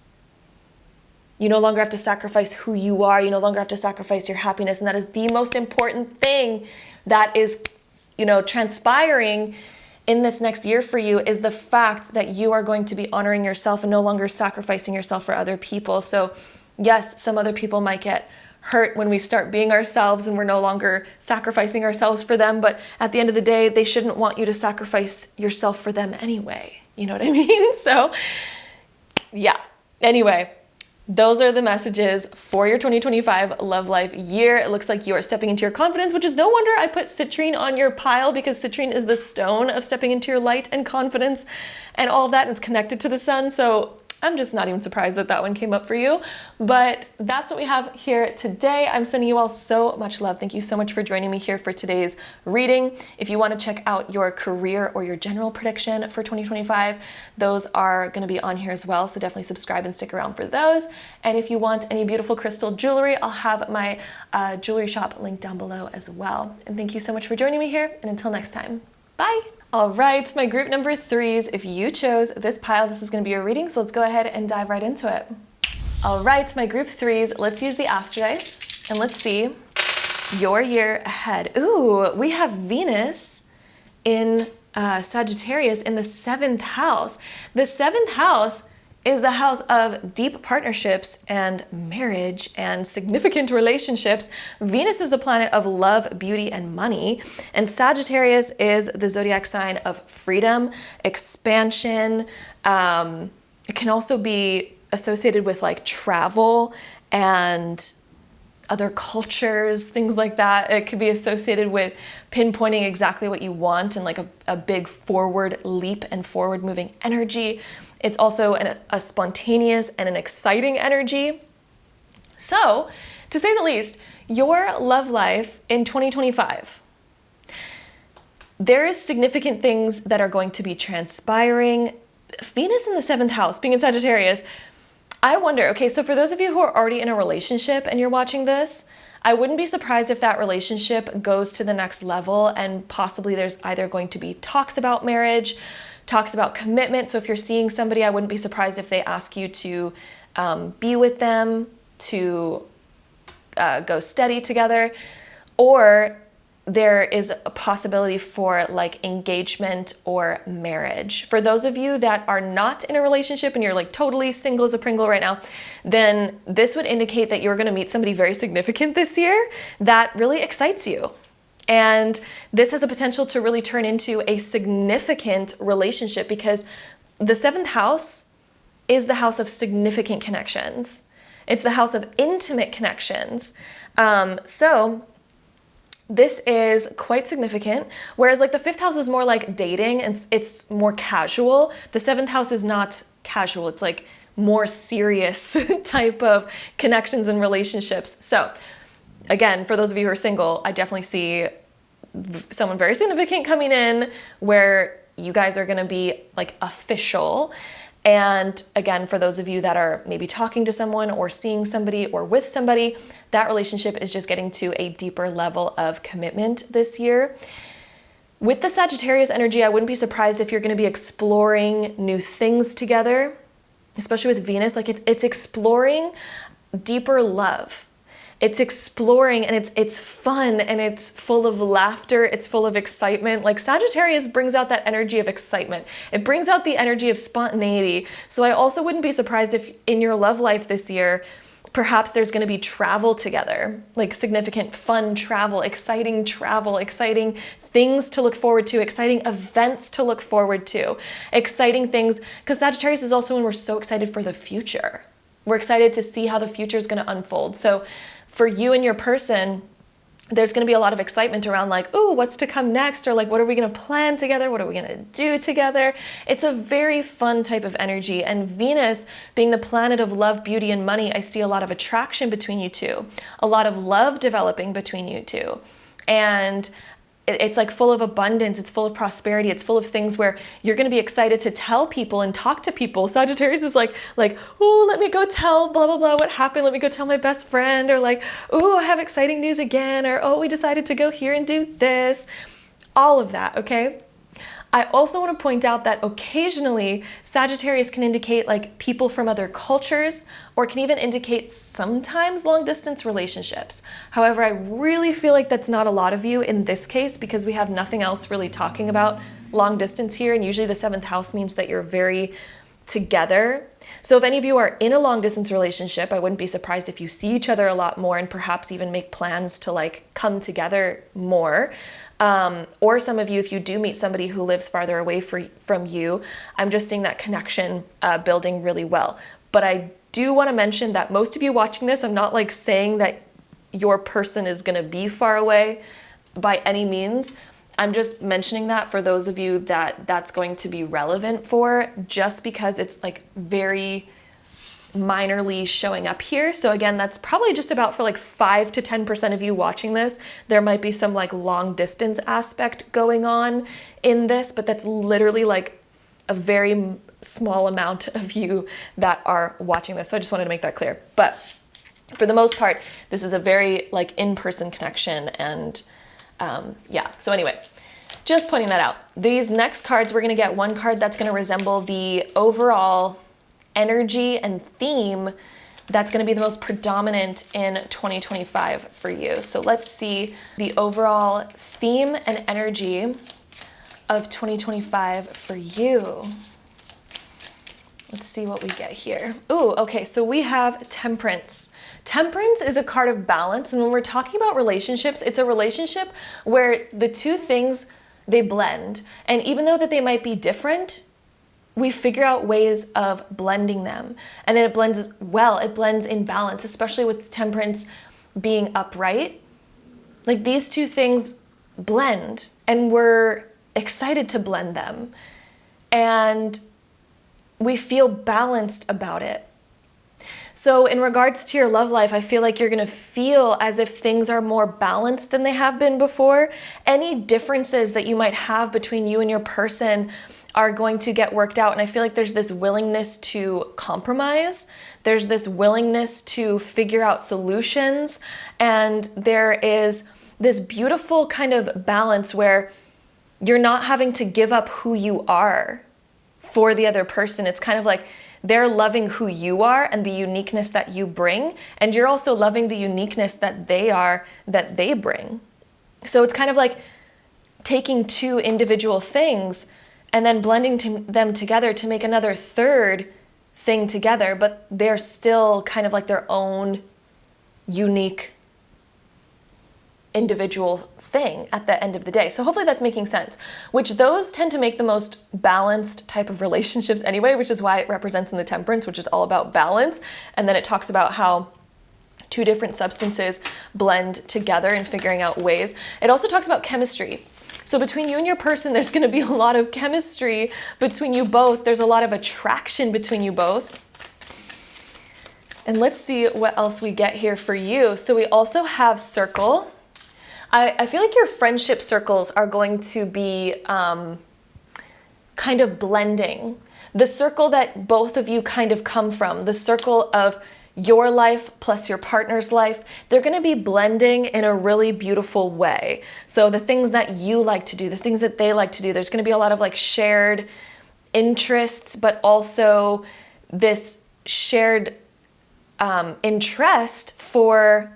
You no longer have to sacrifice who you are. You no longer have to sacrifice your happiness. And that is the most important thing that is, transpiring in this next year for you, is the fact that you are going to be honoring yourself and no longer sacrificing yourself for other people. So yes, some other people might get hurt when we start being ourselves and we're no longer sacrificing ourselves for them. But at the end of the day, they shouldn't want you to sacrifice yourself for them anyway. You know what I mean? So yeah, anyway. Those are the messages for your 2025 love life year. It looks like you are stepping into your confidence, which is no wonder I put citrine on your pile, because citrine is the stone of stepping into your light and confidence and all of that, and it's connected to the sun. So I'm just not even surprised that that one came up for you. But that's what we have here today. I'm sending you all so much love. Thank you so much for joining me here for today's reading. If you want to check out your career or your general prediction for 2025, those are going to be on here as well. So definitely subscribe and stick around for those. And if you want any beautiful crystal jewelry, I'll have my jewelry shop linked down below as well. And thank you so much for joining me here. And until next time, bye. All right, my group number 3s, if you chose this pile, this is going to be your reading, so let's go ahead and dive right into it. All right, my group 3s, let's use the Astro Dice. And let's see your year ahead. Ooh, we have Venus in Sagittarius in the 7th house. The 7th house is the house of deep partnerships and marriage and significant relationships. Venus is the planet of love, beauty, and money. And Sagittarius is the zodiac sign of freedom, expansion. It can also be associated with like travel and other cultures, things like that. It could be associated with pinpointing exactly what you want and like a big forward leap and forward moving energy. It's also a spontaneous and an exciting energy. So, to say the least, your love life in 2025, there is significant things that are going to be transpiring. Venus in the 7th house, being in Sagittarius, I wonder, okay, so for those of you who are already in a relationship and you're watching this, I wouldn't be surprised if that relationship goes to the next level and possibly there's either going to be talks about marriage, talks about commitment. So if you're seeing somebody, I wouldn't be surprised if they ask you to be with them, to go steady together, or there is a possibility for like engagement or marriage. For those of you that are not in a relationship and you're like totally single as a Pringle right now, then this would indicate that you're gonna meet somebody very significant this year that really excites you. And this has the potential to really turn into a significant relationship because the 7th house is the house of significant connections. It's the house of intimate connections. So this is quite significant, whereas like the 5th house is more like dating and it's more casual. The 7th house is not casual. It's like more serious type of connections and relationships. So again, for those of you who are single, I definitely see someone very significant coming in where you guys are going to be like official. And again, for those of you that are maybe talking to someone or seeing somebody or with somebody, that relationship is just getting to a deeper level of commitment this year. With the Sagittarius energy, I wouldn't be surprised if you're going to be exploring new things together, especially with Venus. Like it's exploring deeper love. It's exploring and it's fun and it's full of laughter. It's full of excitement. Like Sagittarius brings out that energy of excitement. It brings out the energy of spontaneity. So I also wouldn't be surprised if in your love life this year, perhaps there's going to be travel together, like significant fun travel, exciting things to look forward to, exciting events to look forward to, exciting things. Because Sagittarius is also when we're so excited for the future. We're excited to see how the future is going to unfold. So for you and your person, there's going to be a lot of excitement around like, ooh, what's to come next? Or like, what are we going to plan together? What are we going to do together? It's a very fun type of energy. And Venus being the planet of love, beauty, and money, I see a lot of attraction between you two, a lot of love developing between you two. And it's like full of abundance, it's full of prosperity, it's full of things where you're going to be excited to tell people and talk to people. Sagittarius is like, oh, let me go tell blah, blah, blah what happened. Let me go tell my best friend, or like, oh, I have exciting news again, or oh, we decided to go here and do this. All of that, okay? I also want to point out that occasionally Sagittarius can indicate like people from other cultures, or can even indicate sometimes long distance relationships. However, I really feel like that's not a lot of you in this case because we have nothing else really talking about long distance here. And usually the 7th house means that you're very together. So if any of you are in a long distance relationship, I wouldn't be surprised if you see each other a lot more and perhaps even make plans to like come together more. Or some of you, if you do meet somebody who lives farther away from you, I'm just seeing that connection building really well. But I do want to mention that most of you watching this, I'm not like saying that your person is going to be far away by any means. I'm just mentioning that for those of you that that's going to be relevant for, just because it's like very minorly showing up here. So again, that's probably just about for like 5 to 10% of you watching this. There might be some like long distance aspect going on in this, but that's literally like a very small amount of you that are watching this. So I just wanted to make that clear. But for the most part, this is a very like in-person connection. And yeah, so anyway, just pointing that out. These next cards, we're going to get one card that's going to resemble the overall energy and theme that's going to be the most predominant in 2025 for you. So let's see the overall theme and energy of 2025 for you. Let's see what we get here. Ooh, okay, so we have Temperance. Temperance is a card of balance, and when we're talking about relationships, it's a relationship where the two things, they blend. And even though that they might be different, we figure out ways of blending them. And it blends well, it blends in balance, especially with Temperance being upright. Like these two things blend, and we're excited to blend them. And we feel balanced about it. So in regards to your love life, I feel like you're gonna feel as if things are more balanced than they have been before. Any differences that you might have between you and your person are going to get worked out. And I feel like there's this willingness to compromise. There's this willingness to figure out solutions. And there is this beautiful kind of balance where you're not having to give up who you are for the other person. It's kind of like they're loving who you are and the uniqueness that you bring. And you're also loving the uniqueness that they are, that they bring. So it's kind of like taking two individual things and then blending them together to make another third thing together, but they're still kind of like their own unique individual thing at the end of the day. So hopefully that's making sense, which those tend to make the most balanced type of relationships anyway, which is why it represents in the Temperance, which is all about balance. And then it talks about how two different substances blend together and figuring out ways. It also talks about chemistry. So between you and your person, there's going to be a lot of chemistry between you both. There's a lot of attraction between you both. And let's see what else we get here for you. So we also have Circle. I feel like your friendship circles are going to be kind of blending. The circle that both of you kind of come from, the circle of your life plus your partner's life, they're going to be blending in a really beautiful way. So the things that you like to do, the things that they like to do, there's going to be a lot of like shared interests, but also this shared interest for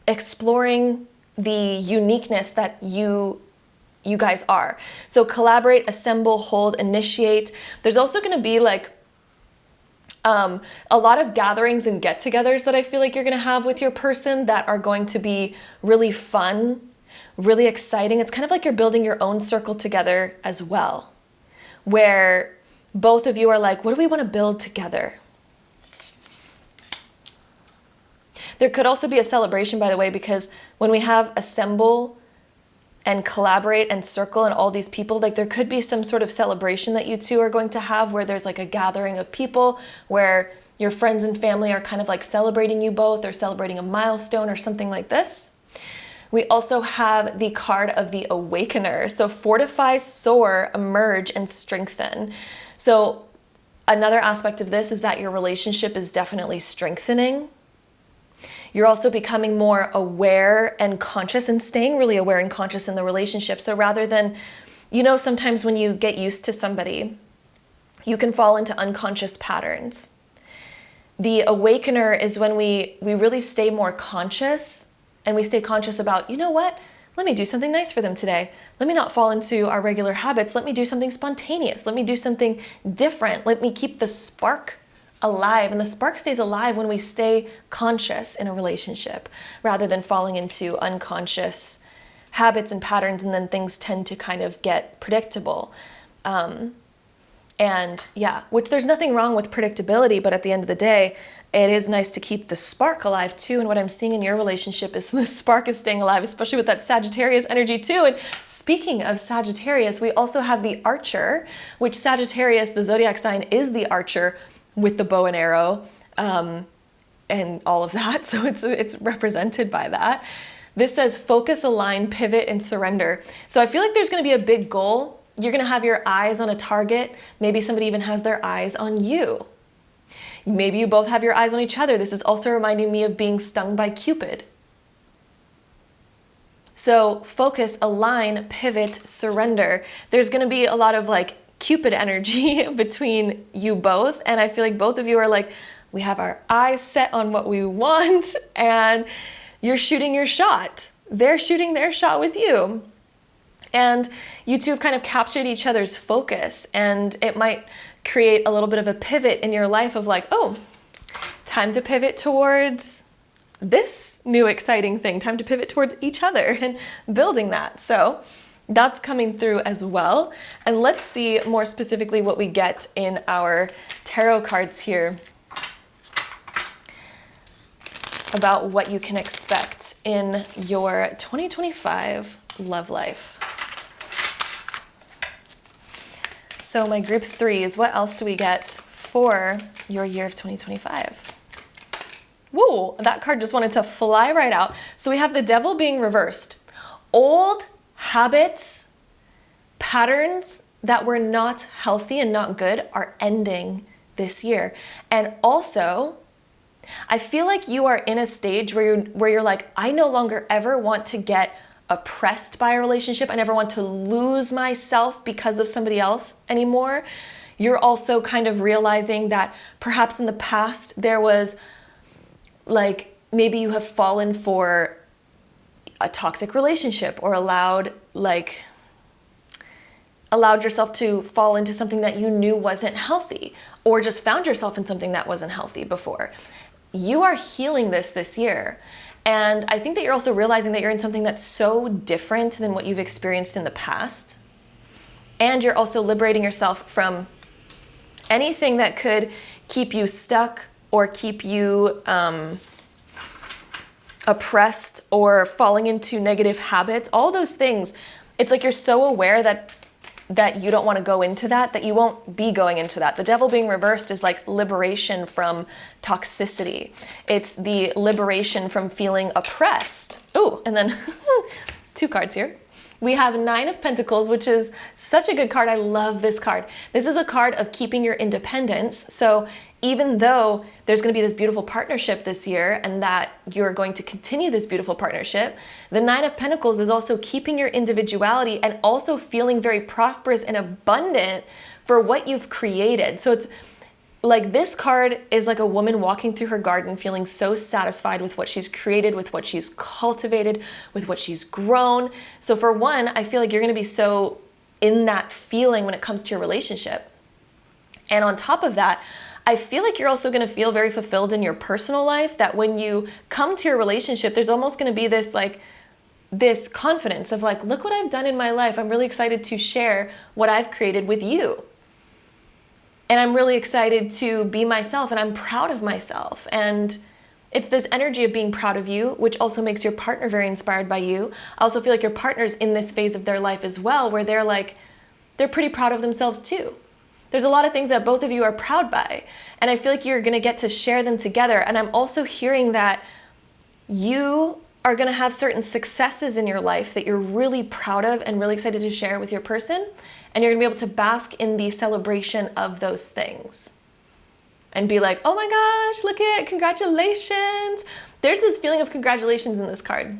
exploring the uniqueness that you guys are. So collaborate, assemble, hold, initiate. There's also going to be like a lot of gatherings and get-togethers that I feel like you're going to have with your person that are going to be really fun, really exciting. It's kind of like you're building your own circle together as well, where both of you are like, what do we want to build together? There could also be a celebration, by the way, because when we have assemble and collaborate and circle and all these people, like there could be some sort of celebration that you two are going to have where there's like a gathering of people where your friends and family are kind of like celebrating you both or celebrating a milestone or something like this. We also have the card of the Awakener. So fortify, soar, emerge, and strengthen. So another aspect of this is that your relationship is definitely strengthening. You're also becoming more aware and conscious and staying really aware and conscious in the relationship. So rather than, sometimes when you get used to somebody, you can fall into unconscious patterns. The Awakener is when we really stay more conscious and we stay conscious about, you know what? Let me do something nice for them today. Let me not fall into our regular habits. Let me do something spontaneous. Let me do something different. Let me keep the spark alive. And the spark stays alive when we stay conscious in a relationship rather than falling into unconscious habits and patterns, and then things tend to kind of get predictable. Which there's nothing wrong with predictability, but at the end of the day, it is nice to keep the spark alive too. And what I'm seeing in your relationship is the spark is staying alive, especially with that Sagittarius energy too. And speaking of Sagittarius, we also have the Archer, which Sagittarius, the zodiac sign, is the Archer with the bow and arrow and all of that. So it's represented by that. This says focus, align, pivot, and surrender. So I feel like there's going to be a big goal. You're going to have your eyes on a target. Maybe somebody even has their eyes on you. Maybe you both have your eyes on each other. This is also reminding me of being stung by Cupid. So focus, align, pivot, surrender. There's going to be a lot of like Cupid energy between you both. And I feel like both of you are like, we have our eyes set on what we want, and you're shooting your shot. They're shooting their shot with you. And you two have kind of captured each other's focus, and it might create a little bit of a pivot in your life of like, oh, time to pivot towards this new exciting thing, time to pivot towards each other and building that. So that's coming through as well. And let's see more specifically what we get in our tarot cards here about what you can expect in your 2025 love life. So my group 3 is, what else do we get for your year of 2025? Whoa, that card just wanted to fly right out. So we have the Devil being reversed. Old habits, patterns that were not healthy and not good are ending this year. And also, I feel like you are in a stage where you're like, I no longer ever want to get oppressed by a relationship. I never want to lose myself because of somebody else anymore. You're also kind of realizing that perhaps in the past there was like, maybe you have fallen for a toxic relationship or allowed yourself to fall into something that you knew wasn't healthy, or just found yourself in something that wasn't healthy before. You are healing this year. And I think that you're also realizing that you're in something that's so different than what you've experienced in the past. And you're also liberating yourself from anything that could keep you stuck or keep you oppressed or falling into negative habits. All those things, it's like you're so aware that you don't want to go into that you won't be going into that. The Devil being reversed is like liberation from toxicity. It's the liberation from feeling oppressed. Oh, and then 2 cards here. We have 9 of Pentacles, which is such a good card. I love this card. This is a card of keeping your independence. So even though there's going to be this beautiful partnership this year and that you're going to continue this beautiful partnership, the 9 of Pentacles is also keeping your individuality and also feeling very prosperous and abundant for what you've created. So it's like, this card is like a woman walking through her garden feeling so satisfied with what she's created, with what she's cultivated, with what she's grown. So for one, I feel like you're going to be so in that feeling when it comes to your relationship. And on top of that, I feel like you're also going to feel very fulfilled in your personal life, that when you come to your relationship, there's almost going to be this confidence of like, look what I've done in my life. I'm really excited to share what I've created with you. And I'm really excited to be myself, and I'm proud of myself. And it's this energy of being proud of you, which also makes your partner very inspired by you. I also feel like your partner's in this phase of their life as well, where they're pretty proud of themselves too. There's a lot of things that both of you are proud by, and I feel like you're gonna get to share them together. And I'm also hearing that you are gonna have certain successes in your life that you're really proud of and really excited to share with your person, and you're gonna be able to bask in the celebration of those things and be like, oh my gosh, look at, congratulations. There's this feeling of congratulations in this card.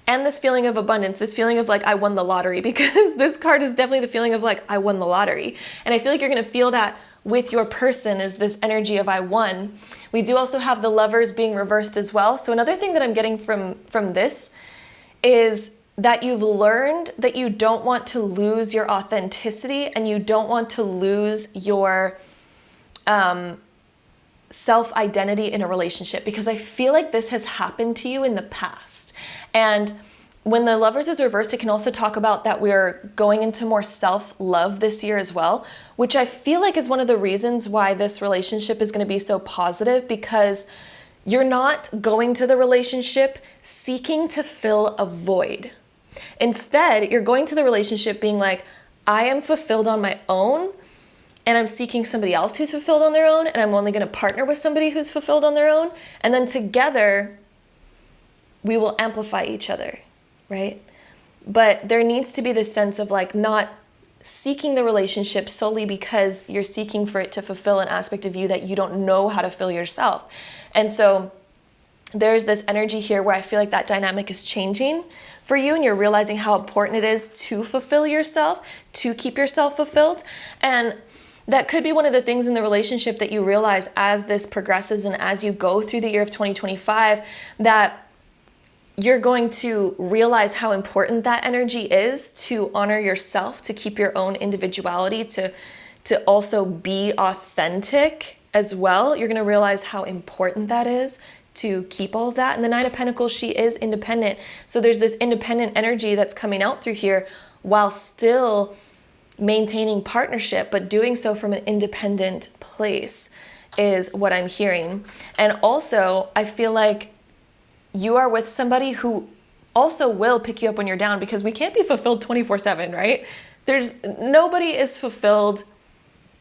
And this feeling of abundance, this feeling of like, I won the lottery, because this card is definitely the feeling of like, I won the lottery. And I feel like you're gonna feel that with your person, is this energy of I won. We do also have the Lovers being reversed as well. So another thing that I'm getting from this is that you've learned that you don't want to lose your authenticity, and you don't want to lose your self-identity in a relationship, because I feel like this has happened to you in the past. And when the Lovers is reversed, it can also talk about that we're going into more self-love this year as well, which I feel like is one of the reasons why this relationship is going to be so positive, because you're not going to the relationship seeking to fill a void. Instead, you're going to the relationship being like, I am fulfilled on my own, and I'm seeking somebody else who's fulfilled on their own, and I'm only going to partner with somebody who's fulfilled on their own, and then together we will amplify each other, right? But there needs to be this sense of like not seeking the relationship solely because you're seeking for it to fulfill an aspect of you that you don't know how to fill yourself. And so there's this energy here where I feel like that dynamic is changing for you, and you're realizing how important it is to fulfill yourself, to keep yourself fulfilled. And that could be one of the things in the relationship that you realize as this progresses and as you go through the year of 2025, that you're going to realize how important that energy is to honor yourself, to keep your own individuality, to also be authentic as well. You're going to realize how important that is to keep all of that. And the Nine of Pentacles, she is independent. So there's this independent energy that's coming out through here while still maintaining partnership, but doing so from an independent place is what I'm hearing. And also, I feel like you are with somebody who also will pick you up when you're down, because we can't be fulfilled 24/7, right? Nobody is fulfilled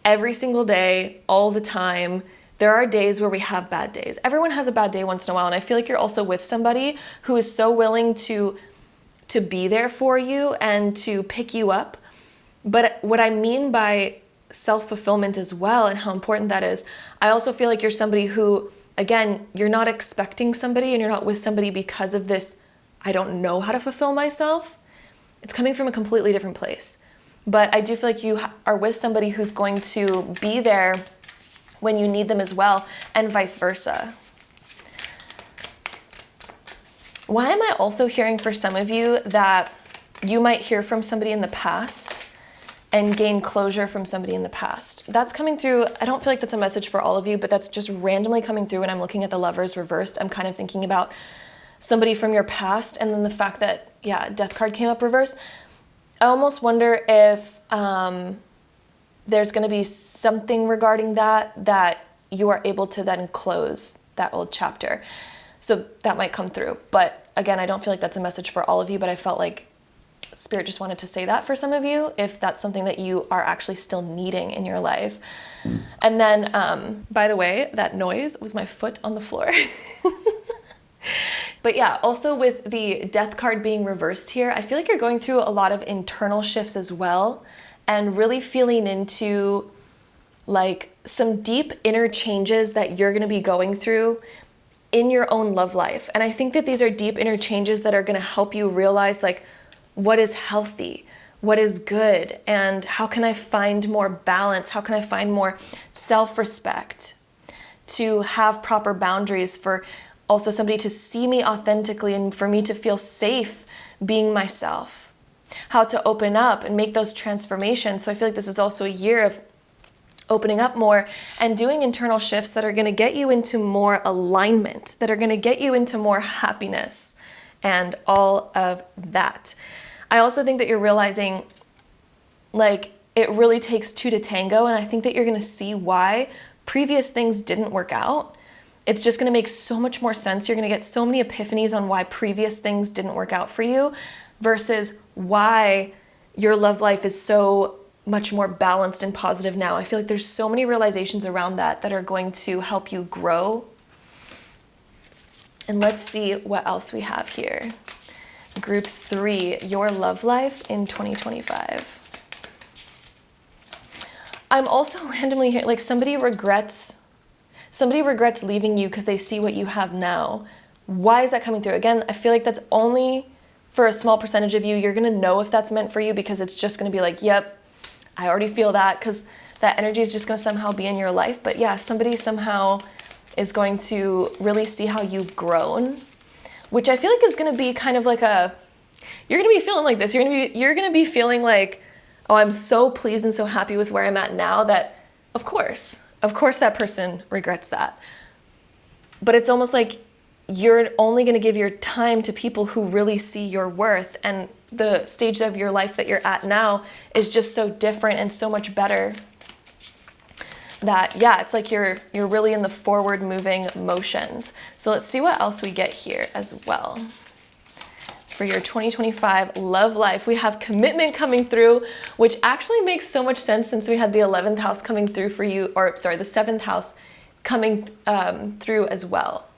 every single day, all the time. There are days where we have bad days. Everyone has a bad day once in a while. And I feel like you're also with somebody who is so willing to be there for you and to pick you up. But what I mean by self-fulfillment as well, and how important that is, I also feel like you're somebody who, again, you're not expecting somebody and you're not with somebody because of this, I don't know how to fulfill myself. It's coming from a completely different place. But I do feel like you are with somebody who's going to be there when you need them as well, and vice versa. Why am I also hearing for some of you that you might hear from somebody in the past and gain closure from somebody in the past? That's coming through. I don't feel like that's a message for all of you, but that's just randomly coming through when I'm looking at the Lovers reversed. I'm kind of thinking about somebody from your past, and then the fact that, yeah, Death card came up reversed. I almost wonder if there's going to be something regarding that you are able to then close that old chapter. So that might come through. But again, I don't feel like that's a message for all of you, but I felt like Spirit just wanted to say that for some of you, if that's something that you are actually still needing in your life. And then, by the way, that noise was my foot on the floor. But yeah, also with the Death card being reversed here, I feel like you're going through a lot of internal shifts as well, and really feeling into like some deep inner changes that you're going to be going through in your own love life. And I think that these are deep inner changes that are going to help you realize like what is healthy, what is good, and how can I find more balance? How can I find more self-respect, to have proper boundaries, for also somebody to see me authentically and for me to feel safe being myself, how to open up and make those transformations. So I feel like this is also a year of opening up more and doing internal shifts that are going to get you into more alignment, that are going to get you into more happiness and all of that. I also think that you're realizing like it really takes two to tango, and I think that you're going to see why previous things didn't work out. It's just going to make so much more sense. You're going to get so many epiphanies on why previous things didn't work out for you versus why your love life is so much more balanced and positive now. I feel like there's so many realizations around that are going to help you grow. And let's see what else we have here. Group 3, your love life in 2025. I'm also randomly hearing like somebody regrets leaving you because they see what you have now. Why is that coming through? Again, I feel like that's only for a small percentage of you. You're going to know if that's meant for you because it's just going to be like, yep, I already feel that, because that energy is just going to somehow be in your life. But yeah, somebody somehow is going to really see how you've grown, which I feel like is going to be kind of like you're going to be feeling like this. You're going to be feeling like, oh, I'm so pleased and so happy with where I'm at now that, of course that person regrets that. But it's almost like you're only going to give your time to people who really see your worth, and the stage of your life that you're at now is just so different and so much better that, yeah, it's like you're really in the forward moving motions. So let's see what else we get here as well. For your 2025 love life, we have commitment coming through, which actually makes so much sense since we had the 11th house coming through for you, or sorry, the 7th house coming through as well.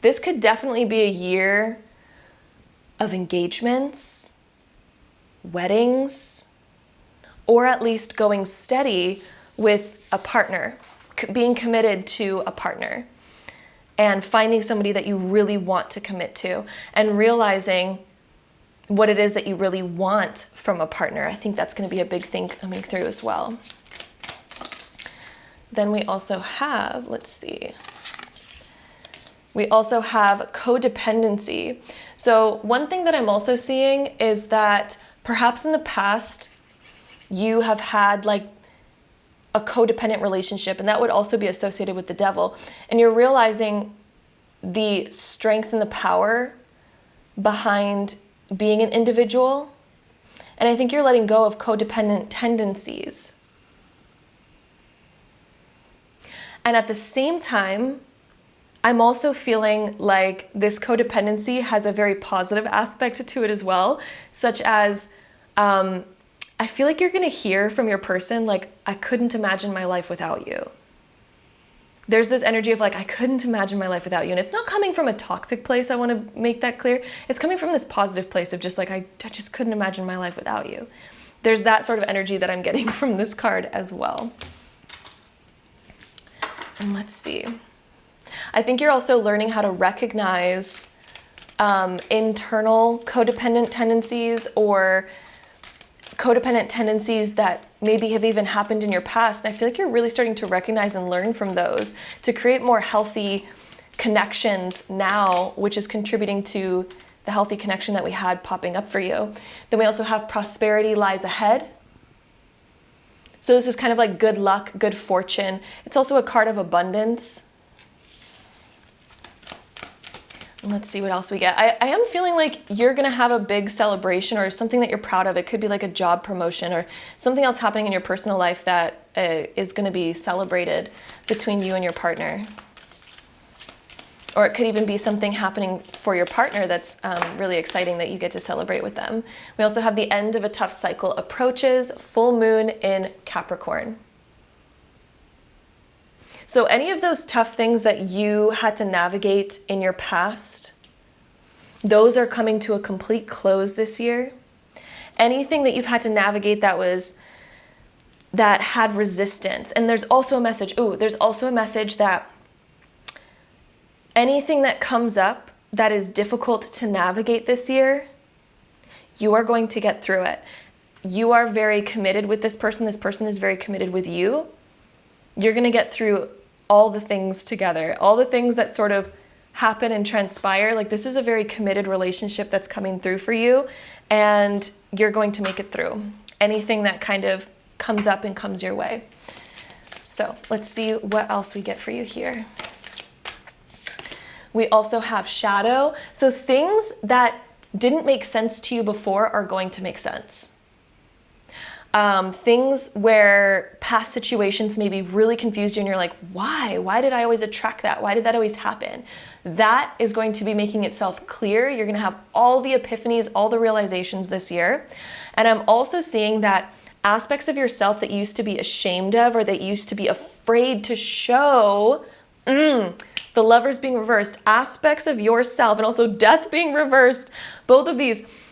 This could definitely be a year of engagements, weddings, or at least going steady with a partner, being committed to a partner, and finding somebody that you really want to commit to, and realizing what it is that you really want from a partner. I think that's going to be a big thing coming through as well. Then we also have, let's see, we also have codependency. So one thing that I'm also seeing is that perhaps in the past, you have had like a codependent relationship, and that would also be associated with the devil. And you're realizing the strength and the power behind being an individual. And I think you're letting go of codependent tendencies. And at the same time, I'm also feeling like this codependency has a very positive aspect to it as well, such as I feel like you're going to hear from your person, like, I couldn't imagine my life without you. There's this energy of like, I couldn't imagine my life without you. And it's not coming from a toxic place. I want to make that clear. It's coming from this positive place of just like, I just couldn't imagine my life without you. There's that sort of energy that I'm getting from this card as well. And let's see. I think you're also learning how to recognize internal codependent tendencies or codependent tendencies that maybe have even happened in your past. And I feel like you're really starting to recognize and learn from those to create more healthy connections now, which is contributing to the healthy connection that we had popping up for you. Then we also have prosperity lies ahead. So this is kind of like good luck, good fortune. It's also a card of abundance. Let's see what else we get. I am feeling like you're going to have a big celebration or something that you're proud of. It could be like a job promotion or something else happening in your personal life that is going to be celebrated between you and your partner. Or it could even be something happening for your partner that's really exciting that you get to celebrate with them. We also have the end of a tough cycle approaches, full moon in Capricorn. So any of those tough things that you had to navigate in your past, those are coming to a complete close this year. Anything that you've had to navigate that had resistance. And there's also a message. There's also a message that anything that comes up that is difficult to navigate this year, you are going to get through it. You are very committed with this person. This person is very committed with you. You're going to get through all the things together, all the things that sort of happen and transpire. Like, this is a very committed relationship that's coming through for you, and you're going to make it through anything that kind of comes up and comes your way. So let's see what else we get for you here. We also have shadow. So things that didn't make sense to you before are going to make sense. Things where past situations maybe really confused you and you're like, why? Why did I always attract that? Why did that always happen? That is going to be making itself clear. You're going to have all the epiphanies, all the realizations this year. And I'm also seeing that aspects of yourself that you used to be ashamed of or that you used to be afraid to show, the Lovers being reversed, aspects of yourself, and also Death being reversed, both of these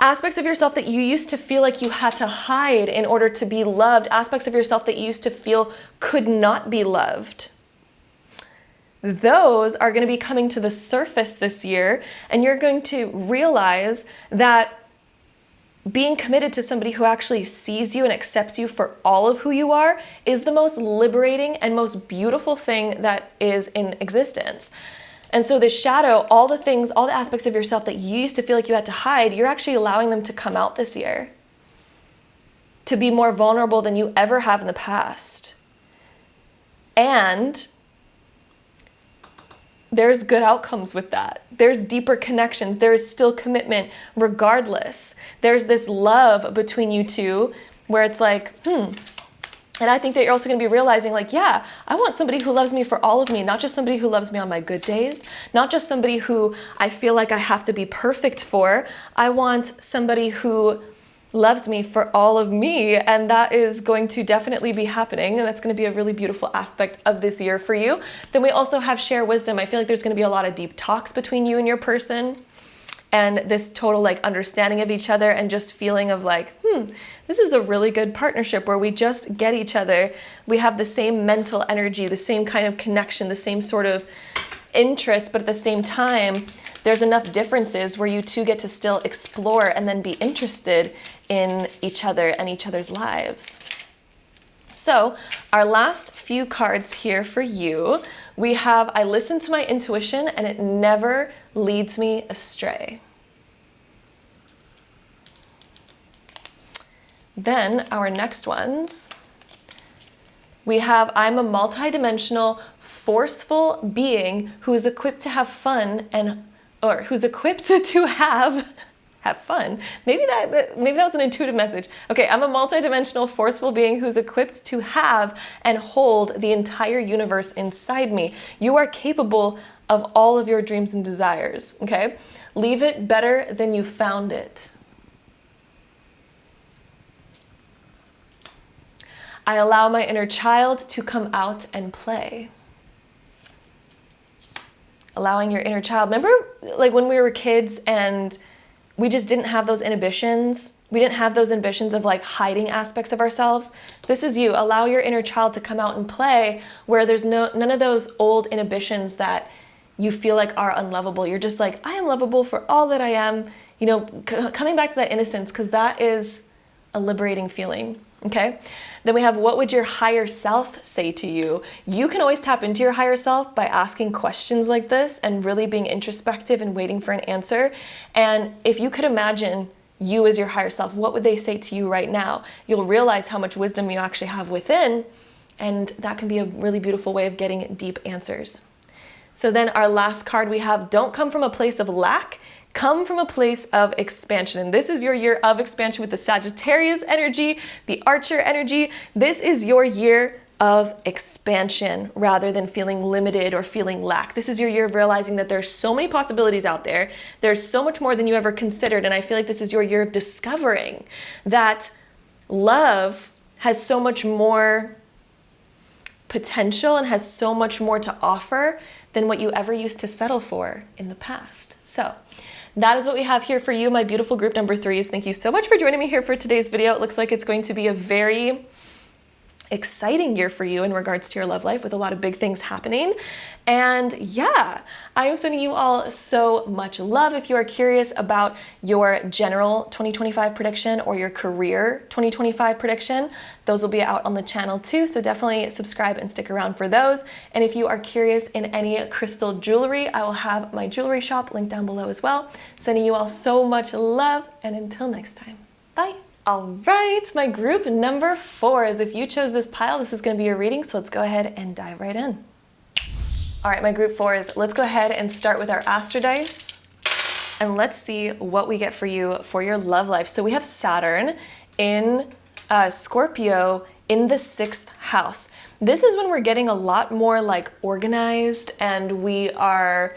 aspects of yourself that you used to feel like you had to hide in order to be loved, aspects of yourself that you used to feel could not be loved. Those are going to be coming to the surface this year, and you're going to realize that being committed to somebody who actually sees you and accepts you for all of who you are is the most liberating and most beautiful thing that is in existence. And so the shadow, all the things, all the aspects of yourself that you used to feel like you had to hide, you're actually allowing them to come out this year. To be more vulnerable than you ever have in the past. And there's good outcomes with that. There's deeper connections. There is still commitment regardless. There's this love between you two where it's like, And I think that you're also going to be realizing like, yeah, I want somebody who loves me for all of me, not just somebody who loves me on my good days, not just somebody who I feel like I have to be perfect for. I want somebody who loves me for all of me, and that is going to definitely be happening, and that's going to be a really beautiful aspect of this year for you. Then we also have share wisdom. I feel like there's going to be a lot of deep talks between you and your person, and this total like understanding of each other and just feeling of like, this is a really good partnership where we just get each other. We have the same mental energy, the same kind of connection, the same sort of interest, but at the same time, there's enough differences where you two get to still explore and then be interested in each other and each other's lives. So our last few cards here for you, we have, I listen to my intuition and it never leads me astray. Then our next ones, we have, I'm a multidimensional, forceful being who is equipped to have fun or who's equipped to have fun. Maybe that was an intuitive message. Okay, I'm a multidimensional, forceful being who's equipped to have and hold the entire universe inside me. You are capable of all of your dreams and desires, okay? Leave it better than you found it. I allow my inner child to come out and play. Allowing your inner child. Remember, like when we were kids and we just didn't have those inhibitions? We didn't have those inhibitions of like hiding aspects of ourselves. This is you. Allow your inner child to come out and play where there's none of those old inhibitions that you feel like are unlovable. You're just like, I am lovable for all that I am. You know, coming back to that innocence, because that is a liberating feeling. Okay, then we have, what would your higher self say to you? You can always tap into your higher self by asking questions like this and really being introspective and waiting for an answer. And if you could imagine you as your higher self, what would they say to you right now? You'll realize how much wisdom you actually have within, and that can be a really beautiful way of getting deep answers. So then our last card we have, don't come from a place of lack, come from a place of expansion. And this is your year of expansion with the Sagittarius energy, the Archer energy. This is your year of expansion rather than feeling limited or feeling lack. This is your year of realizing that there's so many possibilities out there. There's so much more than you ever considered. And I feel like this is your year of discovering that love has so much more potential and has so much more to offer than what you ever used to settle for in the past. So that is what we have here for you, my beautiful group number 3s. Thank you so much for joining me here for today's video. It looks like it's going to be a very exciting year for you in regards to your love life with a lot of big things happening. And yeah, I am sending you all so much love. If you are curious about your general 2025 prediction or your career 2025 prediction, those will be out on the channel too. So definitely subscribe and stick around for those. And if you are curious in any crystal jewelry, I will have my jewelry shop linked down below as well. Sending you all so much love, and until next time, bye. All right, my group number 4s. If you chose this pile, this is going to be your reading, so let's go ahead and dive right in. All right, my group 4s, let's go ahead and start with our Astro Dice, and let's see what we get for you for your love life. So we have Saturn in Scorpio in the 6th house. This is when we're getting a lot more like organized, and we are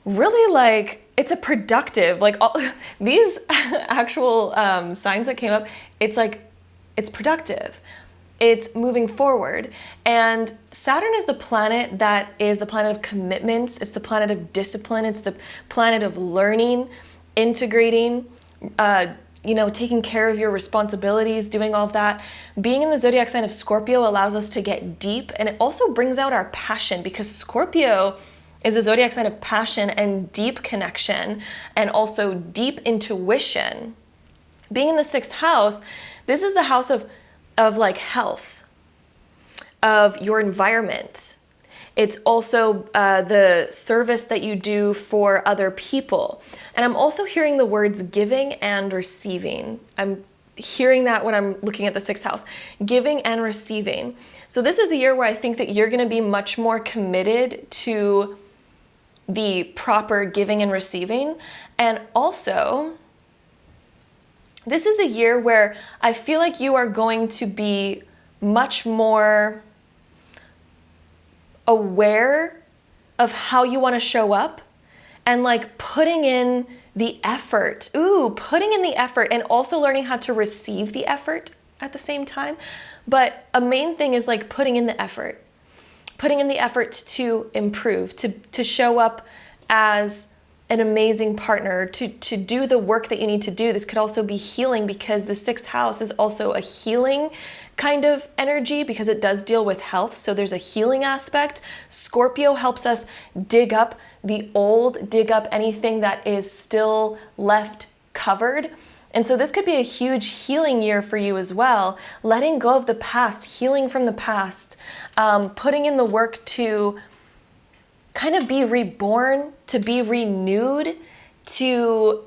really like, it's a productive, like all these actual signs that came up, it's like, it's productive. It's moving forward. And Saturn is the planet that is the planet of commitments. It's the planet of discipline. It's the planet of learning, integrating, you know, taking care of your responsibilities, doing all of that. Being in the zodiac sign of Scorpio allows us to get deep, and it also brings out our passion, because Scorpio is a zodiac sign of passion and deep connection and also deep intuition. Being in the 6th house, this is the house of like health, of your environment. It's also the service that you do for other people. And I'm also hearing the words giving and receiving. I'm hearing that when I'm looking at the 6th house, giving and receiving. So this is a year where I think that you're going to be much more committed to the proper giving and receiving. And also, this is a year where I feel like you are going to be much more aware of how you want to show up and like putting in the effort. Putting in the effort, and also learning how to receive the effort at the same time. But a main thing is like putting in the effort. Putting in the effort to improve, to show up as an amazing partner, to do the work that you need to do. This could also be healing, because the 6th house is also a healing kind of energy, because it does deal with health. So there's a healing aspect. Scorpio helps us dig up the old, dig up anything that is still left covered. And so this could be a huge healing year for you as well. Letting go of the past, healing from the past, putting in the work to kind of be reborn, to be renewed, to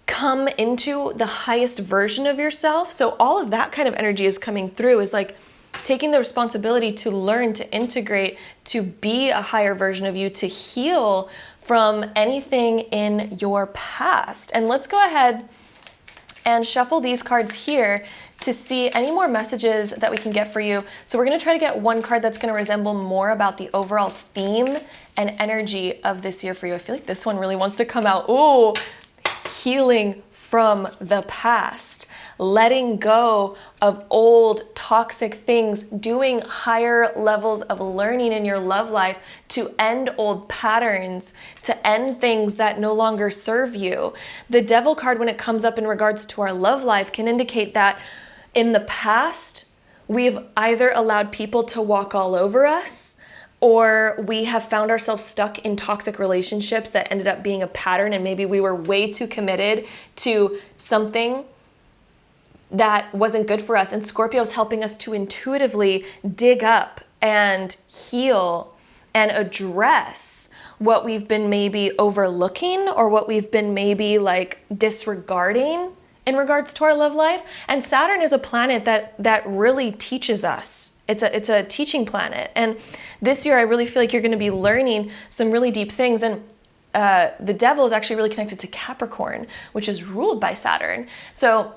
come into the highest version of yourself. So all of that kind of energy is coming through, is like taking the responsibility to learn, to integrate, to be a higher version of you, to heal from anything in your past. And let's go ahead and shuffle these cards here to see any more messages that we can get for you. So we're going to try to get one card that's going to resemble more about the overall theme and energy of this year for you. I feel like this one really wants to come out. Ooh, healing from the past, letting go of old toxic things, doing higher levels of learning in your love life to end old patterns, to end things that no longer serve you. The Devil card, when it comes up in regards to our love life, can indicate that in the past, we've either allowed people to walk all over us, or we have found ourselves stuck in toxic relationships that ended up being a pattern, and maybe we were way too committed to something that wasn't good for us. And Scorpio is helping us to intuitively dig up and heal and address what we've been maybe overlooking, or what we've been maybe like disregarding in regards to our love life. And Saturn is a planet that really teaches us. It's a teaching planet. And this year, I really feel like you're going to be learning some really deep things. And the Devil is actually really connected to Capricorn, which is ruled by Saturn. So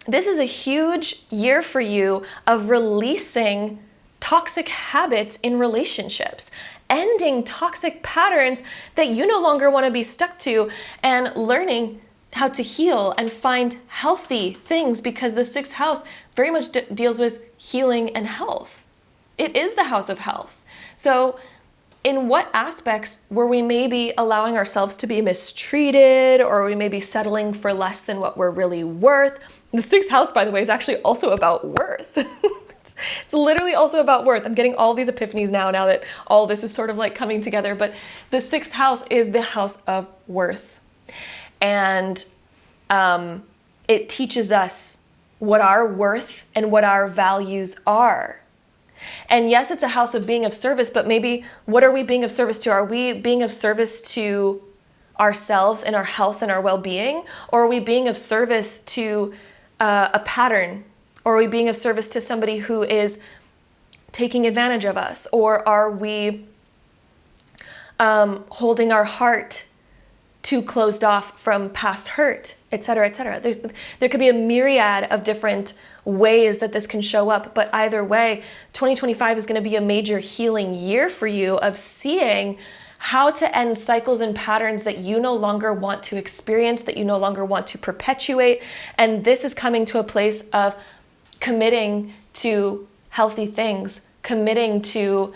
this is a huge year for you of releasing toxic habits in relationships, ending toxic patterns that you no longer want to be stuck to, and learning how to heal and find healthy things, because the sixth house very much deals with healing and health. It is the house of health. So in what aspects were we maybe allowing ourselves to be mistreated, or are we maybe settling for less than what we're really worth? The sixth house, by the way, is actually also about worth. It's literally also about worth. I'm getting all these epiphanies now that all this is sort of like coming together. But the sixth house is the house of worth. And it teaches us what our worth and what our values are. And yes, it's a house of being of service, but maybe what are we being of service to? Are we being of service to ourselves and our health and our well-being? Or are we being of service to a pattern? Or are we being of service to somebody who is taking advantage of us? Or are we holding our heart too closed off from past hurt, et cetera, et cetera? There could be a myriad of different ways that this can show up, but either way, 2025 is going to be a major healing year for you of seeing how to end cycles and patterns that you no longer want to experience, that you no longer want to perpetuate. And this is coming to a place of committing to healthy things, committing to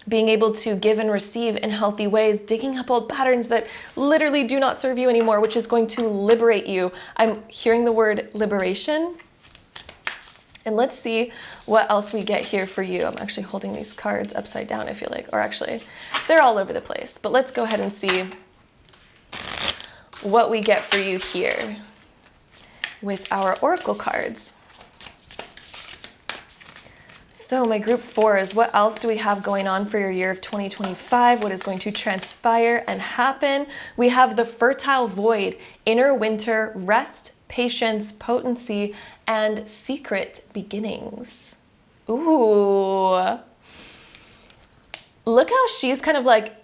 being able to give and receive in healthy ways, digging up old patterns that literally do not serve you anymore, which is going to liberate you. I'm hearing the word liberation. And let's see what else we get here for you. I'm actually holding these cards upside down, I feel like, or actually they're all over the place, but let's go ahead and see what we get for you here with our oracle cards. So my group 4 is, what else do we have going on for your year of 2025? What is going to transpire and happen? We have the fertile void, inner winter, rest, patience, potency, and secret beginnings. Ooh. Look how she's kind of like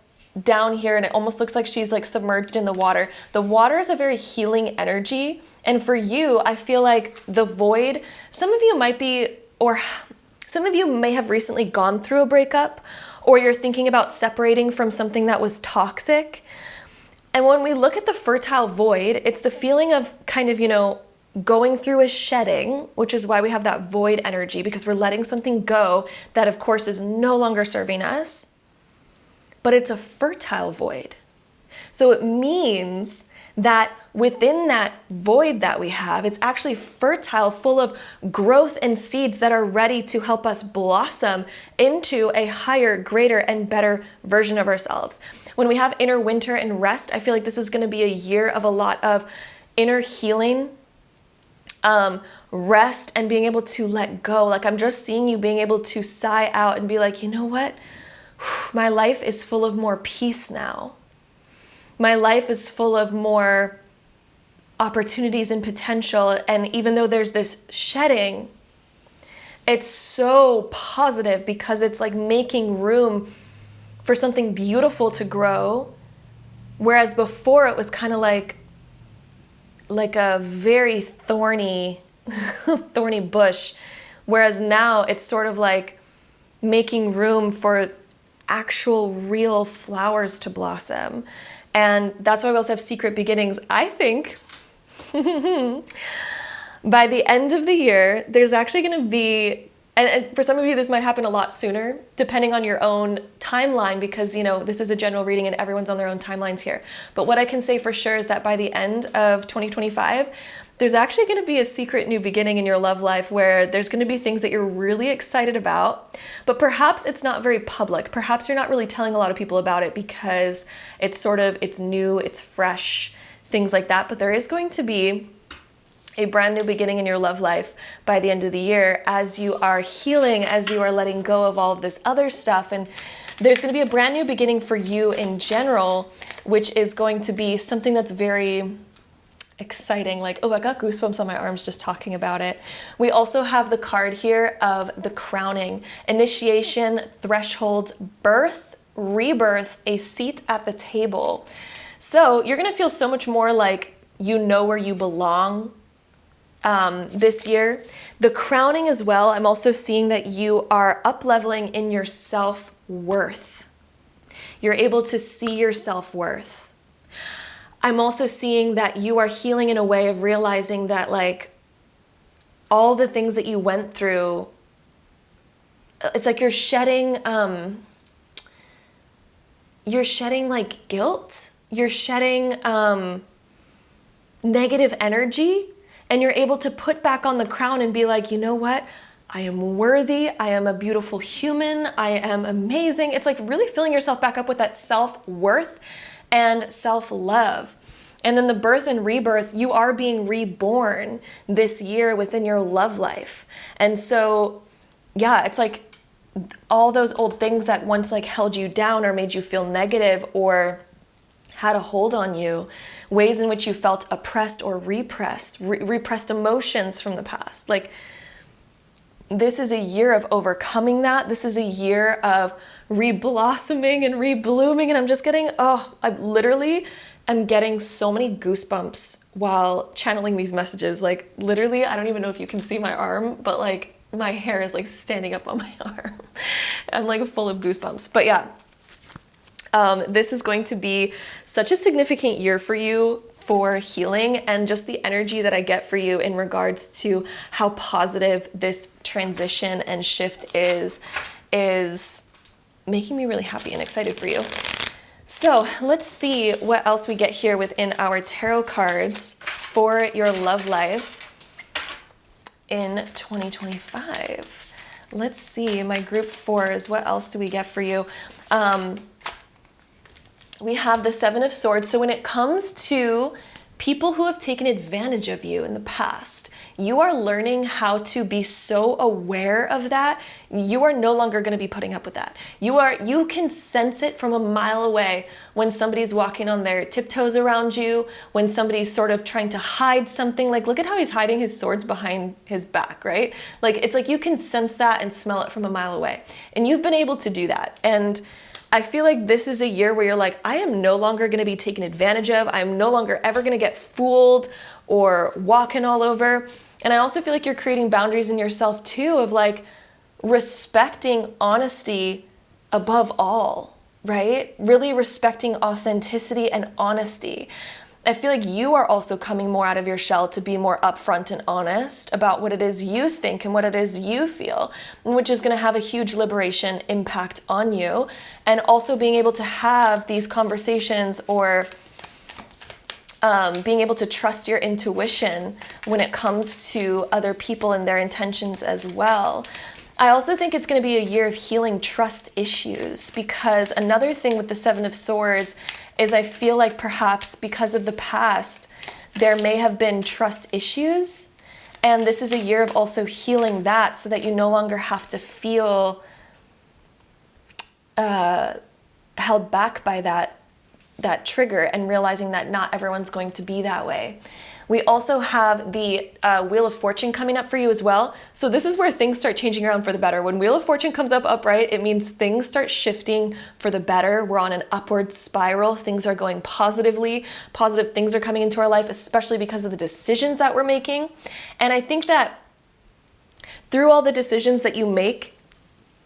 down here, and it almost looks like she's like submerged in the water. The water is a very healing energy. And for you, I feel like the void, some of you might be, or some of you may have recently gone through a breakup, or you're thinking about separating from something that was toxic. And when we look at the fertile void, it's the feeling of kind of, going through a shedding, which is why we have that void energy, because we're letting something go that of course is no longer serving us, but it's a fertile void. So it means that within that void that we have, it's actually fertile, full of growth and seeds that are ready to help us blossom into a higher, greater, and better version of ourselves. When we have inner winter and rest, I feel like this is going to be a year of a lot of inner healing, rest, and being able to let go. Like, I'm just seeing you being able to sigh out and be like, you know what? My life is full of more peace now. My life is full of more opportunities and potential. And even though there's this shedding, it's so positive because it's like making room for something beautiful to grow. Whereas before it was kind of like a very thorny bush. Whereas now it's sort of like making room for actual real flowers to blossom. And that's why we also have secret beginnings. I think by the end of the year, there's actually going to be, and for some of you, this might happen a lot sooner, depending on your own timeline, because, you know, this is a general reading and everyone's on their own timelines here. But what I can say for sure is that by the end of 2025, there's actually going to be a secret new beginning in your love life where there's going to be things that you're really excited about, but perhaps it's not very public. Perhaps you're not really telling a lot of people about it because it's new, it's fresh, things like that. But there is going to be a brand new beginning in your love life by the end of the year as you are healing, as you are letting go of all of this other stuff. And there's going to be a brand new beginning for you in general, which is going to be something that's very exciting. Like, oh, I got goosebumps on my arms just talking about it. We also have the card here of the crowning, initiation, thresholds, birth, rebirth, a seat at the table. So you're going to feel so much more like you know where you belong this year. The crowning as well, I'm also seeing that you are up-leveling in your self-worth. You're able to see your self-worth. I'm also seeing that you are healing in a way of realizing that, like, all the things that you went through, it's like you're shedding like guilt, you're shedding negative energy, and you're able to put back on the crown and be like, you know what? I am worthy. I am a beautiful human. I am amazing. It's like really filling yourself back up with that self-worth and self-love. And then the birth and rebirth, you are being reborn this year within your love life. And so, yeah, it's like all those old things that once like held you down or made you feel negative or had a hold on you, ways in which you felt oppressed or repressed emotions from the past. Like, this is a year of overcoming that. This is a year of reblossoming and reblooming. And I'm just getting, I literally am getting so many goosebumps while channeling these messages. Like, literally, I don't even know if you can see my arm, but like my hair is like standing up on my arm. I'm like full of goosebumps. But yeah, this is going to be such a significant year for you for healing, and just the energy that I get for you in regards to how positive this transition and shift is making me really happy and excited for you. So let's see what else we get here within our tarot cards for your love life in 2025. Let's see, my group fours, what else do we get for you? We have the Seven of Swords. So when it comes to people who have taken advantage of you in the past, you are learning how to be so aware of that. You are no longer going to be putting up with that. You can sense it from a mile away when somebody's walking on their tiptoes around you, when somebody's sort of trying to hide something. Like, look at how he's hiding his swords behind his back, right? Like, it's like you can sense that and smell it from a mile away. And you've been able to do that. And I feel like this is a year where you're like, I am no longer going to be taken advantage of. I'm no longer ever going to get fooled or walking all over. And I also feel like you're creating boundaries in yourself too, of like respecting honesty above all, right? Really respecting authenticity and honesty. I feel like you are also coming more out of your shell to be more upfront and honest about what it is you think and what it is you feel, which is going to have a huge liberation impact on you. And also being able to have these conversations or being able to trust your intuition when it comes to other people and their intentions as well. I also think it's going to be a year of healing trust issues, because another thing with the Seven of Swords is I feel like perhaps because of the past, there may have been trust issues. And this is a year of also healing that, so that you no longer have to feel held back by that trigger, and realizing that not everyone's going to be that way. We also have the Wheel of Fortune coming up for you as well. So this is where things start changing around for the better. When Wheel of Fortune comes up upright, it means things start shifting for the better. We're on an upward spiral. Things are going positively. Positive things are coming into our life, especially because of the decisions that we're making. And I think that through all the decisions that you make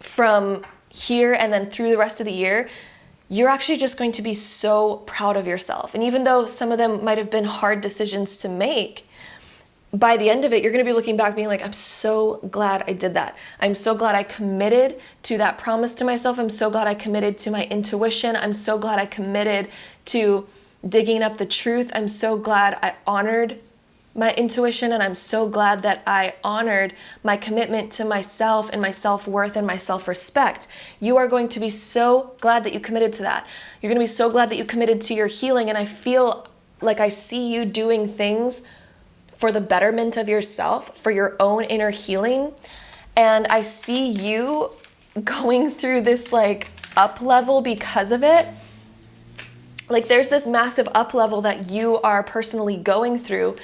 from here and then through the rest of the year, you're actually just going to be so proud of yourself. And even though some of them might have been hard decisions to make, by the end of it, you're going to be looking back being like, I'm so glad I did that. I'm so glad I committed to that promise to myself. I'm so glad I committed to my intuition. I'm so glad I committed to digging up the truth. I'm so glad I honored my intuition, and I'm so glad that I honored my commitment to myself and my self-worth and my self-respect. You are going to be so glad that you committed to that. You're going to be so glad that you committed to your healing, and I feel like I see you doing things for the betterment of yourself, for your own inner healing, and I see you going through this like up level because of it. Like there's this massive up level that you are personally going through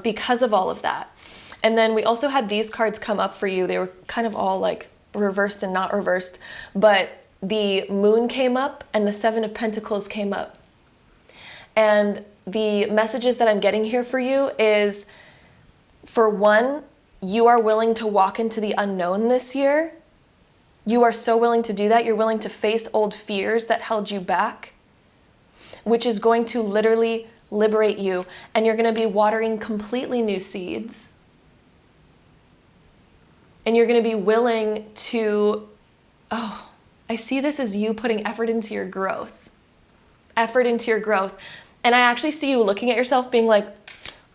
because of all of that. And then we also had these cards come up for you. They were kind of all like reversed and not reversed, but the Moon came up and the Seven of Pentacles came up. And the messages that I'm getting here for you is, for one, you are willing to walk into the unknown this year. You are so willing to do that. You're willing to face old fears that held you back, which is going to literally liberate you, and you're going to be watering completely new seeds. And you're going to be willing to, I see this as you putting effort into your growth. Effort into your growth. And I actually see you looking at yourself being like,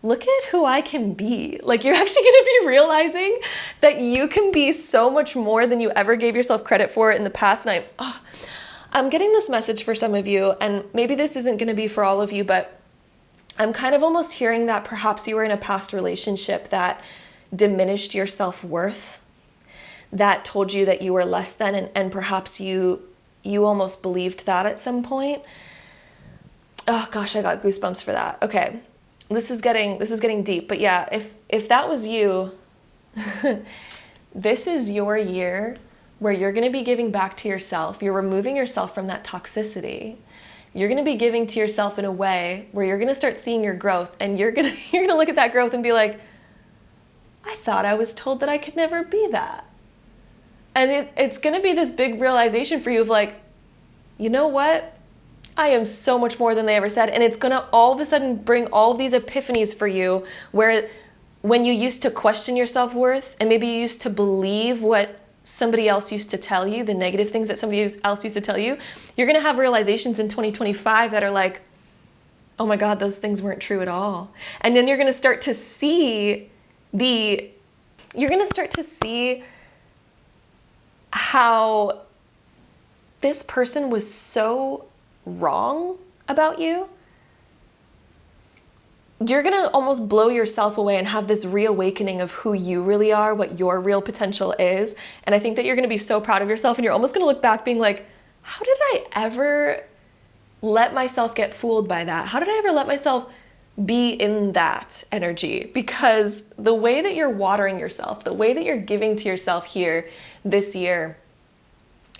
look at who I can be. Like you're actually going to be realizing that you can be so much more than you ever gave yourself credit for in the past. And I'm getting this message for some of you, and maybe this isn't going to be for all of you, but I'm kind of almost hearing that perhaps you were in a past relationship that diminished your self-worth, that told you that you were less than, and perhaps you almost believed that at some point. Oh gosh, I got goosebumps for that. Okay, this is getting deep, but yeah, if that was you, this is your year where you're going to be giving back to yourself. You're removing yourself from that toxicity. You're going to be giving to yourself in a way where you're going to start seeing your growth, and you're going to look at that growth and be like, I thought I was told that I could never be that. And it's going to be this big realization for you of like, you know what? I am so much more than they ever said. And it's going to all of a sudden bring all of these epiphanies for you, where when you used to question your self-worth, and maybe you used to believe what somebody else used to tell you, the negative things that somebody else used to tell you, you're going to have realizations in 2025 that are like, oh my God, those things weren't true at all. And then you're going to start to see how this person was so wrong about you. You're going to almost blow yourself away and have this reawakening of who you really are, what your real potential is. And I think that you're going to be so proud of yourself, and you're almost going to look back being like, how did I ever let myself get fooled by that? How did I ever let myself be in that energy? Because the way that you're watering yourself, the way that you're giving to yourself here this year,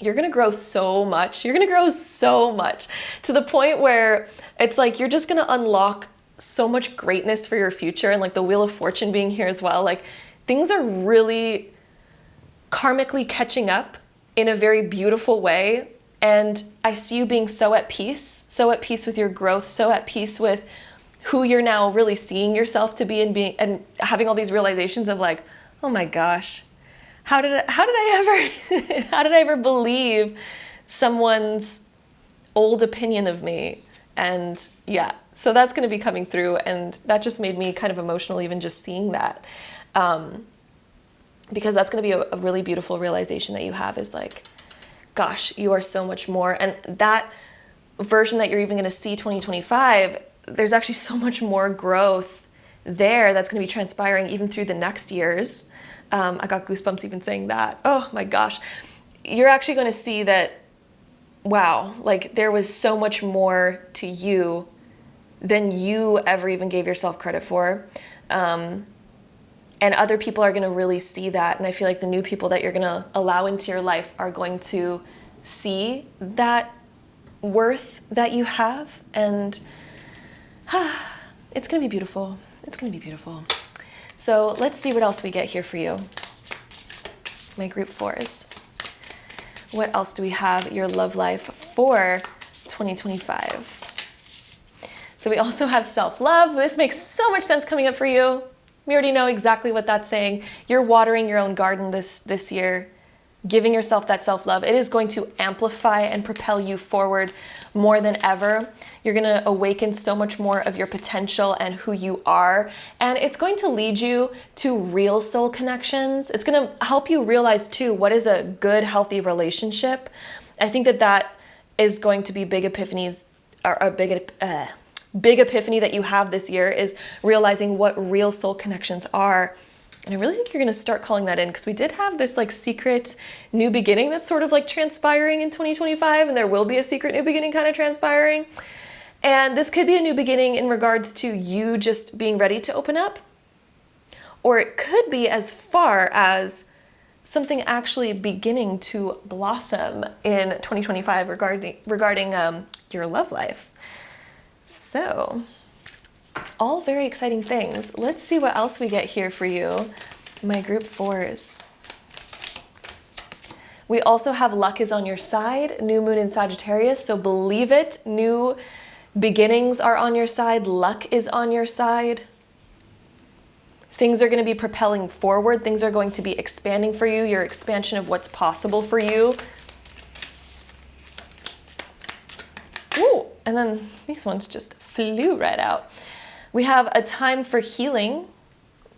you're going to grow so much. You're going to grow so much to the point where it's like you're just going to unlock so much greatness for your future. And like the Wheel of Fortune being here as well, like things are really karmically catching up in a very beautiful way. And I see you being so at peace with your growth, so at peace with who you're now really seeing yourself to be, and having all these realizations of like, oh my gosh, how did I ever believe someone's old opinion of me? And yeah, so that's going to be coming through, and that just made me kind of emotional even just seeing that. Because that's going to be a really beautiful realization that you have, is like, gosh, you are so much more. And that version that you're even going to see 2025, there's actually so much more growth there that's going to be transpiring even through the next years. I got goosebumps even saying that. Oh my gosh. You're actually going to see that, wow, like there was so much more to you than you ever even gave yourself credit for. And other people are going to really see that. And I feel like the new people that you're going to allow into your life are going to see that worth that you have. And it's going to be beautiful. It's going to be beautiful. So let's see what else we get here for you. My group 4s. What else do we have? Your love life for 2025. So we also have self-love. This makes so much sense coming up for you. We already know exactly what that's saying. You're watering your own garden this year, giving yourself that self-love. It is going to amplify and propel you forward more than ever. You're going to awaken so much more of your potential and who you are. And it's going to lead you to real soul connections. It's going to help you realize too, what is a good, healthy relationship. I think that is going to be big epiphanies, or a big epiphany that you have this year, is realizing what real soul connections are. And I really think you're going to start calling that in, because we did have this like secret new beginning that's sort of like transpiring in 2025, and there will be a secret new beginning kind of transpiring. And this could be a new beginning in regards to you just being ready to open up, or it could be as far as something actually beginning to blossom in 2025 regarding your love life. So, all very exciting things. Let's see what else we get here for you, my group 4s. We also have luck is on your side, new moon in Sagittarius, so believe it, new beginnings are on your side, luck is on your side. Things are going to be propelling forward, things are going to be expanding for you, your expansion of what's possible for you. Ooh, and then these ones just flew right out. We have a time for healing,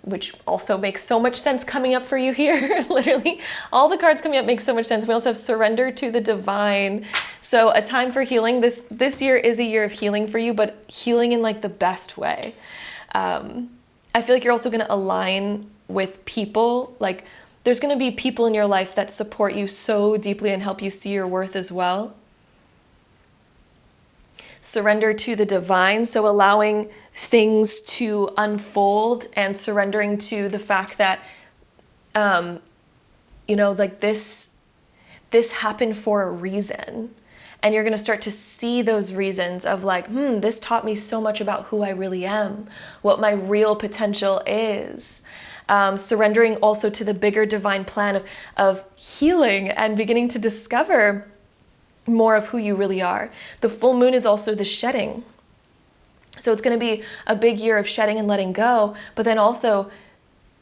which also makes so much sense coming up for you here. Literally, all the cards coming up make so much sense. We also have surrender to the divine. So a time for healing. This year is a year of healing for you, but healing in like the best way. I feel like you're also going to align with people. Like there's going to be people in your life that support you so deeply and help you see your worth as well. Surrender to the divine, so allowing things to unfold and surrendering to the fact that, like this happened for a reason. And you're going to start to see those reasons of like, this taught me so much about who I really am, what my real potential is. Surrendering also to the bigger divine plan of healing and beginning to discover more of who you really are. The full moon is also the shedding. So it's going to be a big year of shedding and letting go, but then also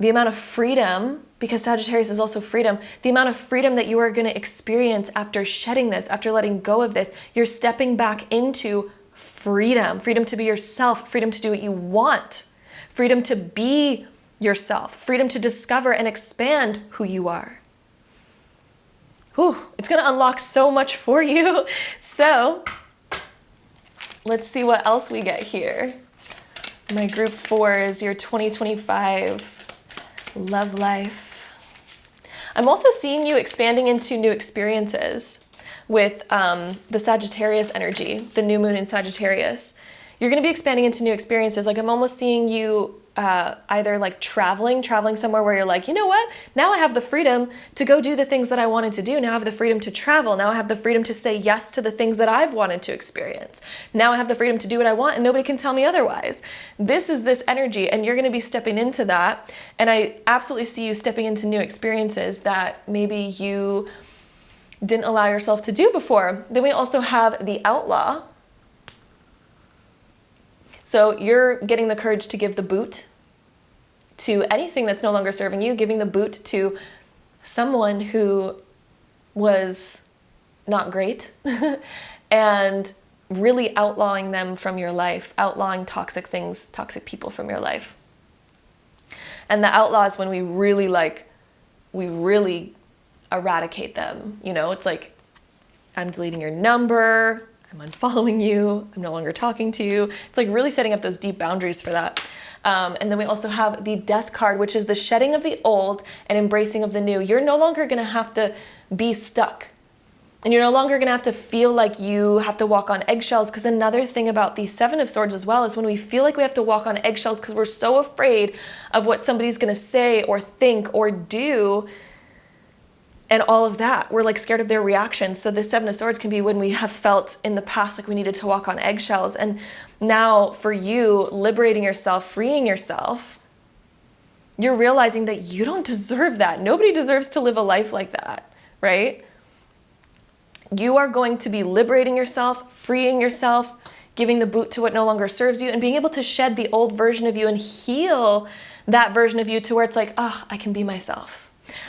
the amount of freedom, because Sagittarius is also freedom, the amount of freedom that you are going to experience after shedding this, after letting go of this. You're stepping back into freedom, freedom to be yourself, freedom to do what you want, freedom to be yourself, freedom to discover and expand who you are. Whew, it's going to unlock so much for you. So let's see what else we get here. My group 4s, your 2025 love life. I'm also seeing you expanding into new experiences with the Sagittarius energy, the new moon in Sagittarius. You're going to be expanding into new experiences. Like I'm almost seeing you either like traveling somewhere where you're like, you know what? Now I have the freedom to go do the things that I wanted to do. Now I have the freedom to travel. Now I have the freedom to say yes to the things that I've wanted to experience. Now I have the freedom to do what I want and nobody can tell me otherwise. This is this energy and you're going to be stepping into that. And I absolutely see you stepping into new experiences that maybe you didn't allow yourself to do before. Then we also have the outlaw. So you're getting the courage to give the boot to anything that's no longer serving you, giving the boot to someone who was not great and really outlawing them from your life, outlawing toxic things, toxic people from your life. And the outlaw is when we really eradicate them. You know, it's like, I'm deleting your number, I'm unfollowing you, I'm no longer talking to you. It's like really setting up those deep boundaries for that. And then we also have the death card, which is the shedding of the old and embracing of the new. You're no longer going to have to be stuck. And you're no longer going to have to feel like you have to walk on eggshells. Because another thing about the Seven of Swords as well is when we feel like we have to walk on eggshells because we're so afraid of what somebody's going to say or think or do, and all of that, we're like scared of their reactions. So the Seven of Swords can be when we have felt in the past like we needed to walk on eggshells. And now for you, liberating yourself, freeing yourself, you're realizing that you don't deserve that. Nobody deserves to live a life like that, right? You are going to be liberating yourself, freeing yourself, giving the boot to what no longer serves you, and being able to shed the old version of you and heal that version of you to where it's like, oh, I can be myself.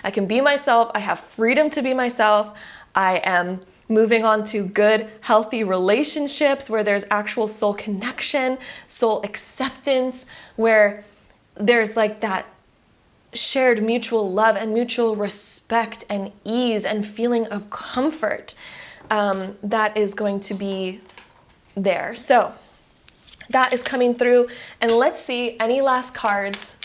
I can be myself. I have freedom to be myself. I am moving on to good, healthy relationships where there's actual soul connection, soul acceptance, where there's like that shared mutual love and mutual respect and ease and feeling of comfort that is going to be there. So that is coming through. And let's see any last cards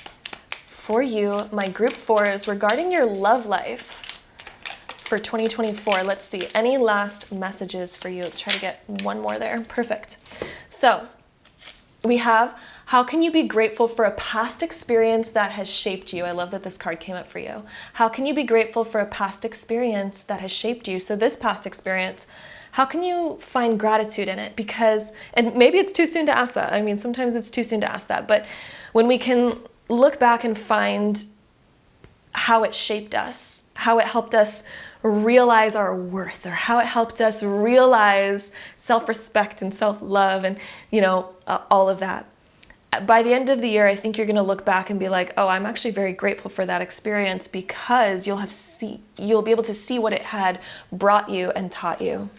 for you, my group 4s, regarding your love life for 2024. Let's see any last messages for you. Let's try to get one more there. Perfect. So we have, how can you be grateful for a past experience that has shaped you? I love that this card came up for you. How can you be grateful for a past experience that has shaped you? So this past experience, how can you find gratitude in it? Because, and maybe it's too soon to ask that. I mean, sometimes it's too soon to ask that, but when we can look back and find how it shaped us, how it helped us realize our worth, or how it helped us realize self-respect and self-love and, all of that. By the end of the year, I think you're going to look back and be like, oh, I'm actually very grateful for that experience, because you'll be able to see what it had brought you and taught you.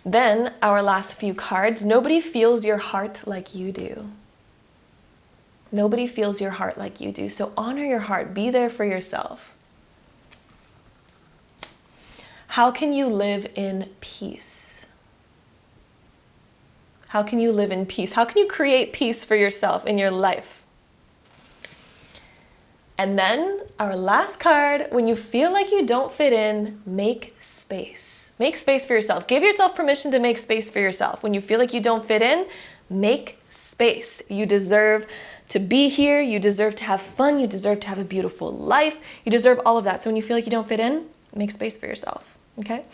Then our last few cards, nobody feels your heart like you do. Nobody feels your heart like you do. So honor your heart. Be there for yourself. How can you live in peace? How can you live in peace? How can you create peace for yourself in your life? And then our last card, when you feel like you don't fit in, make space. Make space for yourself. Give yourself permission to make space for yourself. When you feel like you don't fit in, make space. You deserve to be here. You deserve to have fun. You deserve to have a beautiful life. You deserve all of that. So when you feel like you don't fit in, make space for yourself. Okay?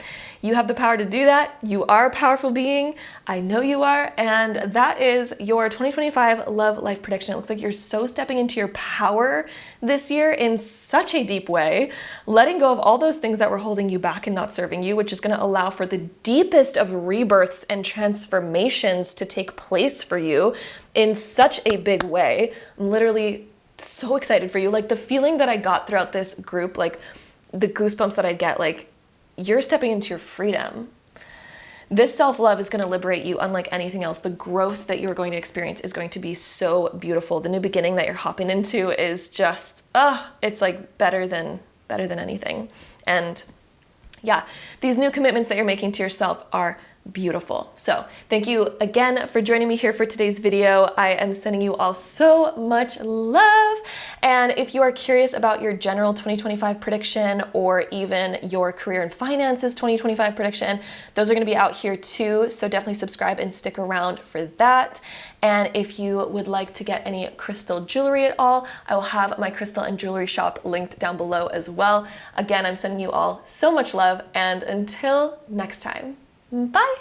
You have the power to do that. You are a powerful being. I know you are. And that is your 2025 love life prediction. It looks like you're so stepping into your power this year in such a deep way, letting go of all those things that were holding you back and not serving you, which is going to allow for the deepest of rebirths and transformations to take place for you in such a big way. I'm literally so excited for you. Like the feeling that I got throughout this group, like the goosebumps that I get, like, you're stepping into your freedom. This self-love is going to liberate you unlike anything else. The growth that you're going to experience is going to be so beautiful. The new beginning that you're hopping into is just, it's like better than anything. And yeah, these new commitments that you're making to yourself are beautiful. So thank you again for joining me here for today's video. I am sending you all so much love. And if you are curious about your general 2025 prediction or even your career and finances 2025 prediction, those are going to be out here too. So definitely subscribe and stick around for that. And if you would like to get any crystal jewelry at all, I will have my crystal and jewelry shop linked down below as well. Again, I'm sending you all so much love, and until next time, bye.